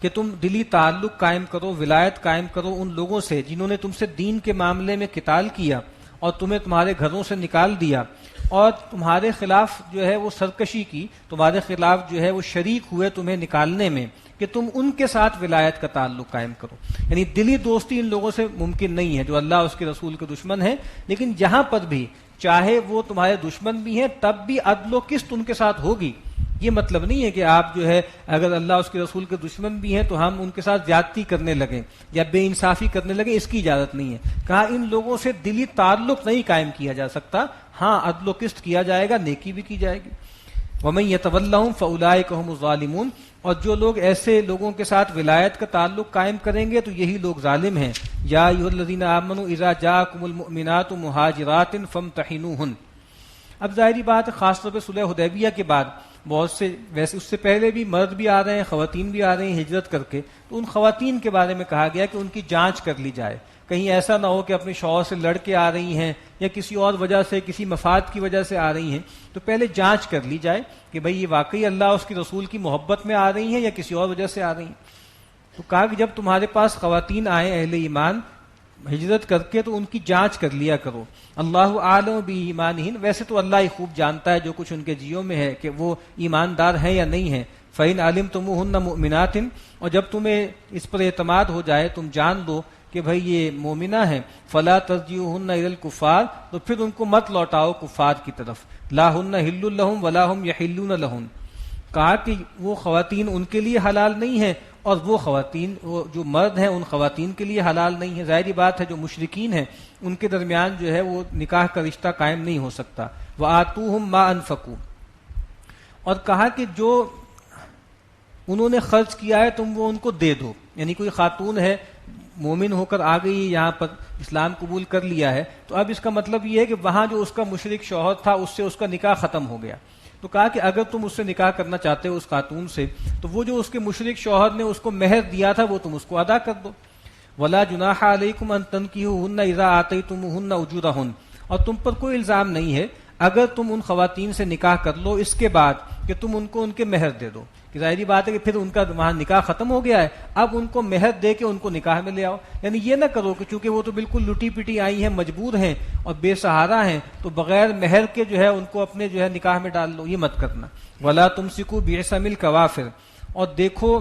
کہ تم دلی تعلق قائم کرو، ولایت قائم کرو ان لوگوں سے جنہوں نے تم سے دین کے معاملے میں قتال کیا اور تمہیں تمہارے گھروں سے نکال دیا اور تمہارے خلاف جو ہے وہ سرکشی کی، تمہارے خلاف جو ہے وہ شریک ہوئے تمہیں نکالنے میں، کہ تم ان کے ساتھ ولایت کا تعلق قائم کرو۔ یعنی دلی دوستی ان لوگوں سے ممکن نہیں ہے جو اللہ اس کے رسول کے دشمن ہیں، لیکن جہاں پر بھی چاہے وہ تمہارے دشمن بھی ہیں تب بھی عدل و قسط ان کے ساتھ ہوگی۔ یہ مطلب نہیں ہے کہ آپ جو ہے اگر اللہ اس کے رسول کے دشمن بھی ہیں تو ہم ان کے ساتھ زیادتی کرنے لگیں یا بے انصافی کرنے لگیں، اس کی اجازت نہیں ہے۔ کہا ان لوگوں سے دلی تعلق نہیں قائم کیا جا سکتا، ہاں عدل و قسط کیا جائے گا، نیکی بھی کی جائے گی۔ وَمَن يَتَوَلَّهُمْ فَأُولَٰئِكَ هُمُ الظَّالِمُونَ، اور جو لوگ ایسے لوگوں کے ساتھ ولایت کا تعلق قائم کریں گے تو یہی لوگ ظالم ہیں۔ یا ایھا الذین آمنوا اذا جاءکم المؤمنات مہاجرات فامتحنوہن، اب ظاہری بات ہے خاص طور پہ صلح حدیبیہ کے بعد بہت سے، ویسے اس سے پہلے بھی مرد بھی آ رہے ہیں، خواتین بھی آ رہی ہیں ہجرت کر کے، تو ان خواتین کے بارے میں کہا گیا کہ ان کی جانچ کر لی جائے، کہیں ایسا نہ ہو کہ اپنے شوہر سے لڑ کے آ رہی ہیں یا کسی اور وجہ سے، کسی مفاد کی وجہ سے آ رہی ہیں، تو پہلے جانچ کر لی جائے کہ بھئی یہ واقعی اللہ اس کے رسول کی محبت میں آ رہی ہیں یا کسی اور وجہ سے آ رہی ہیں۔ تو کہا کہ جب تمہارے پاس خواتین آئیں اہل ایمان ہجرت کر کے تو ان کی جانچ کر لیا کرو۔ اللہ عالم بایمانہن، ویسے تو اللہ ہی خوب جانتا ہے جو کچھ ان کے جیوں میں ہے کہ وہ ایماندار ہیں یا نہیں ہیں۔ فَإِنْ عَلِمْتُمُوهُنَّ مُؤْمِنَاتٍ، اور جب تمہیں اس پر اعتماد ہو جائے، تم جان لو کہ بھئی یہ مومنہ ہیں، فلا ترجعوہن الی الکفار، تو پھر ان کو مت لوٹاؤ کفار کی طرف، لا ہن حل لہم ولا ہم یحلون لہن، کہا کہ وہ خواتین ان کے لیے حلال نہیں ہیں اور وہ خواتین جو مرد ہیں ان خواتین کے لیے حلال نہیں ہے۔ ظاہری بات ہے جو مشرکین ہیں ان کے درمیان جو ہے وہ نکاح کا رشتہ قائم نہیں ہو سکتا۔ وآتوہم ما انفقوا، اور کہا کہ جو انہوں نے خرچ کیا ہے تم وہ ان کو دے دو، یعنی کوئی خاتون ہے مومن ہو کر آ گئی یہاں پر، اسلام قبول کر لیا ہے، تو اب اس کا مطلب یہ ہے کہ وہاں جو اس کا مشرک شوہر تھا اس سے اس کا نکاح ختم ہو گیا، تو کہا کہ اگر تم اس سے نکاح کرنا چاہتے ہو اس خاتون سے تو وہ جو اس کے مشرک شوہر نے اس کو مہر دیا تھا وہ تم اس کو ادا کر دو۔ ولا جناح علیکم ان تنکحوہن اذا آتیتموہن اجورہن، اور تم پر کوئی الزام نہیں ہے اگر تم ان خواتین سے نکاح کر لو اس کے بعد کہ تم ان کو ان کے مہر دے دو، کہ ظاہری بات ہے کہ پھر ان کا وہاں نکاح ختم ہو گیا ہے، اب ان کو مہر دے کے ان کو نکاح میں لے آؤ، یعنی یہ نہ کرو کہ چونکہ وہ تو بالکل لٹی پٹی آئی ہیں، مجبور ہیں اور بے سہارا ہیں، تو بغیر مہر کے جو ہے ان کو اپنے جو ہے نکاح میں ڈال لو، یہ مت کرنا۔ ولا تمسکوا بعصم الکوافر، اور دیکھو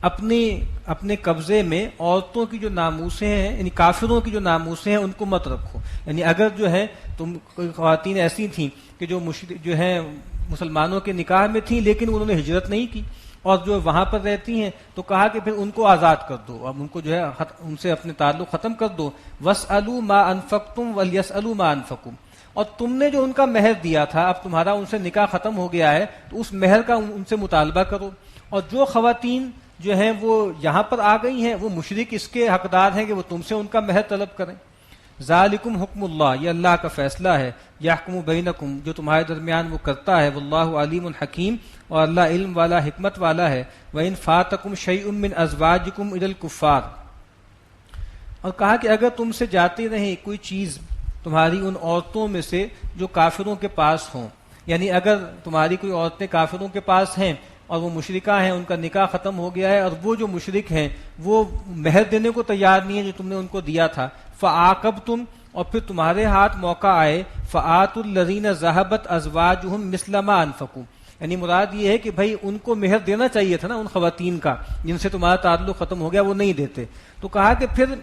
اپنے قبضے میں عورتوں کی جو ناموسیں ہیں، یعنی کافروں کی جو ناموسیں ہیں ان کو مت رکھو، یعنی اگر جو ہے تم کوئی خواتین ایسی تھیں کہ جو ہیں مسلمانوں کے نکاح میں تھیں لیکن انہوں نے ہجرت نہیں کی اور جو وہاں پر رہتی ہیں، تو کہا کہ پھر ان کو آزاد کر دو، اب ان کو جو ہے ان سے اپنے تعلق ختم کر دو۔ وَاسْأَلُوا مَا أَنفَقْتُمْ وَلْيَسْأَلُوا مَا أَنفَقُوا، اور تم نے جو ان کا مہر دیا تھا اب تمہارا ان سے نکاح ختم ہو گیا ہے تو اس مہر کا ان سے مطالبہ کرو، اور جو خواتین جو ہیں وہ یہاں پر آ گئی ہیں وہ مشرک اس کے حقدار ہیں کہ وہ تم سے ان کا مہر طلب کریں۔ ذالکم حکم اللہ، یہ اللہ کا فیصلہ ہے، یحکم بینکم، جو تمہارے درمیان وہ کرتا ہے، واللہ علیم حکیم، اور اللہ علم والا حکمت والا ہے۔ وَإِنْ فَاتَكُمْ شَيْءٌ مِّنْ أَزْوَاجِكُمْ إِلَى الْكُفَّارِ، اور کہا کہ اگر تم سے جاتی رہے کوئی چیز تمہاری ان عورتوں میں سے جو کافروں کے پاس ہوں، یعنی اگر تمہاری کوئی عورتیں کافروں کے پاس ہیں اور وہ مشرکہ ہیں، ان کا نکاح ختم ہو گیا ہے اور وہ جو مشرک ہیں وہ مہر دینے کو تیار نہیں ہے جو تم نے ان کو دیا تھا، فعاقبتم، اور پھر تمہارے ہاتھ موقع آئے، فآتوا الذین ذہبت ازواجہم مثل ما انفقوا، یعنی مراد یہ ہے کہ بھائی ان کو مہر دینا چاہیے تھا نا ان خواتین کا جن سے تمہارا تعلق ختم ہو گیا، وہ نہیں دیتے، تو کہا کہ پھر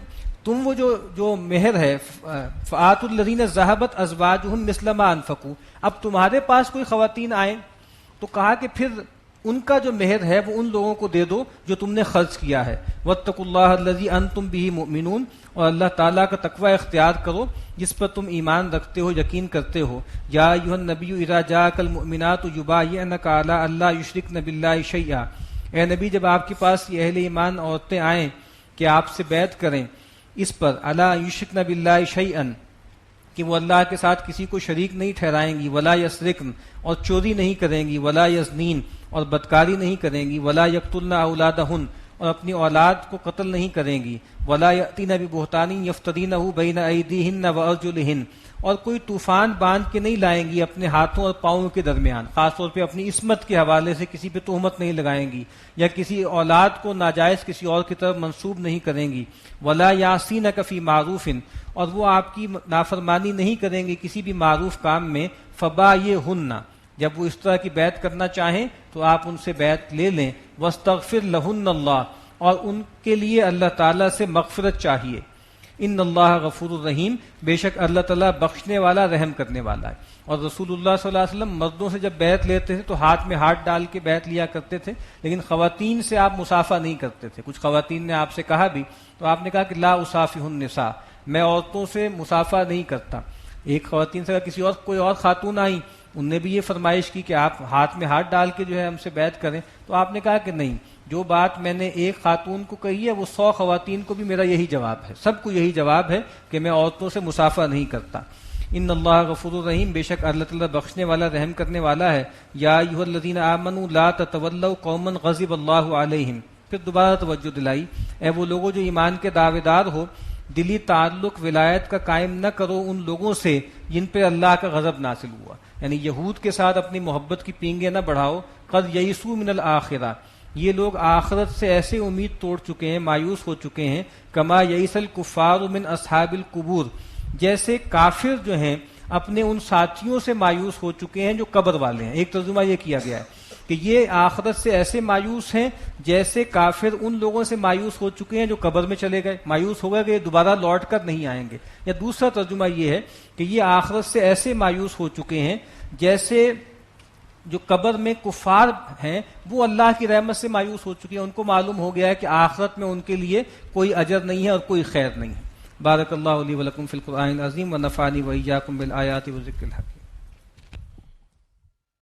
تم وہ جو مہر ہے، فآتوا الذین ذہبت ازواجہم مثل ما انفقوا، اب تمہارے پاس کوئی خواتین آئیں تو کہا کہ پھر ان کا جو مہر ہے وہ ان لوگوں کو دے دو جو تم نے خرچ کیا ہے۔ واتقوا اللہ الذی انتم بہ مؤمنون، اور اللہ تعالیٰ کا تقوی اختیار کرو جس پر تم ایمان رکھتے ہو، یقین کرتے ہو۔ یا ایھا النبی اذا جاءک المؤمنات یبایعنک علی الا یشرکن باللہ شیئا، اے نبی جب آپ کے پاس یہ اہل ایمان عورتیں آئیں کہ آپ سے بیعت کریں اس پر، الا یشرکن باللہ شیئا، کہ وہ اللہ کے ساتھ کسی کو شریک نہیں ٹھہرائیں گی، ولا یسرقن، اور چوری نہیں کریں گی، ولا یزنین، اور بدکاری نہیں کریں گی، ولا یقتلن اولادہن، اور اپنی اولاد کو قتل نہیں کریں گی، ولا یأتین ببہتان یفترینہ بین ایدیہن وارجلہن، اور کوئی طوفان باندھ کے نہیں لائیں گی اپنے ہاتھوں اور پاؤں کے درمیان، خاص طور پہ اپنی عصمت کے حوالے سے کسی پہ تہمت نہیں لگائیں گی، یا کسی اولاد کو ناجائز کسی اور کی طرف منسوب نہیں کریں گی، ولا یعصینک فی معروف، اور وہ آپ کی نافرمانی نہیں کریں گے کسی بھی معروف کام میں، فبایعہن، جب وہ اس طرح کی بیعت کرنا چاہیں تو آپ ان سے بیعت لے لیں، واستغفر لہن اللہ، اور ان کے لیے اللہ تعالیٰ سے مغفرت چاہیے، ان اللہ غفور الرحیم، بے شک اللہ تعالیٰ بخشنے والا رحم کرنے والا ہے۔ اور رسول اللہ صلی اللہ علیہ وسلم مردوں سے جب بیعت لیتے تھے تو ہاتھ میں ہاتھ ڈال کے بیعت لیا کرتے تھے، لیکن خواتین سے آپ مصافحہ نہیں کرتے تھے۔ کچھ خواتین نے آپ سے کہا بھی تو آپ نے کہا کہ لا اصافح النساء، میں عورتوں سے مصافحہ نہیں کرتا۔ ایک خواتین سے کسی اور کوئی اور خاتون آئی، ان نے بھی یہ فرمائش کی کہ آپ ہاتھ میں ہاتھ ڈال کے جو ہے ہم سے بیعت کریں، تو آپ نے کہا کہ نہیں، جو بات میں نے ایک خاتون کو کہی ہے وہ 100 خواتین کو بھی میرا یہی جواب ہے، سب کو یہی جواب ہے کہ میں عورتوں سے مصافحہ نہیں کرتا۔ ان اللہ غفور الرحیم، بے شک اللہ تعالیٰ بخشنے والا رحم کرنے والا ہے۔ یا ایھا الذین آمنوا لا تتولوا قوما غضب اللہ علیہم، پھر دوبارہ توجہ دلائی، اے وہ لوگوں جو ایمان کے دعوے دار ہو، دلی تعلق ولایت کا قائم نہ کرو ان لوگوں سے جن پہ اللہ کا غضب نازل ہوا، یعنی یہود کے ساتھ اپنی محبت کی پینگیں نہ بڑھاؤ۔ قد یئسوا من الآخرہ، یہ لوگ آخرت سے ایسے امید توڑ چکے ہیں، مایوس ہو چکے ہیں، کما یئس الکفار من اصحاب القبور، جیسے کافر جو ہیں اپنے ان ساتھیوں سے مایوس ہو چکے ہیں جو قبر والے ہیں۔ ایک ترجمہ یہ کیا گیا ہے کہ کہ یہ آخرت سے ایسے مایوس ہیں جیسے کافر ان لوگوں سے مایوس ہو چکے ہیں جو قبر میں چلے گئے، مایوس ہو گئے کہ یہ دوبارہ لوٹ کر نہیں آئیں گے. یا دوسرا ترجمہ یہ ہے کہ یہ آخرت سے ایسے مایوس ہو چکے ہیں جیسے جو قبر میں کفار ہیں وہ اللہ کی رحمت سے مایوس ہو چکے ہیں، ان کو معلوم ہو گیا ہے کہ آخرت میں ان کے لیے کوئی اجر نہیں ہے اور کوئی خیر نہیں ہے. بارک اللہ لی ولکم فی القرآن العظیم ونفعنی وإیاکم بالآیات والذکر الحکیم.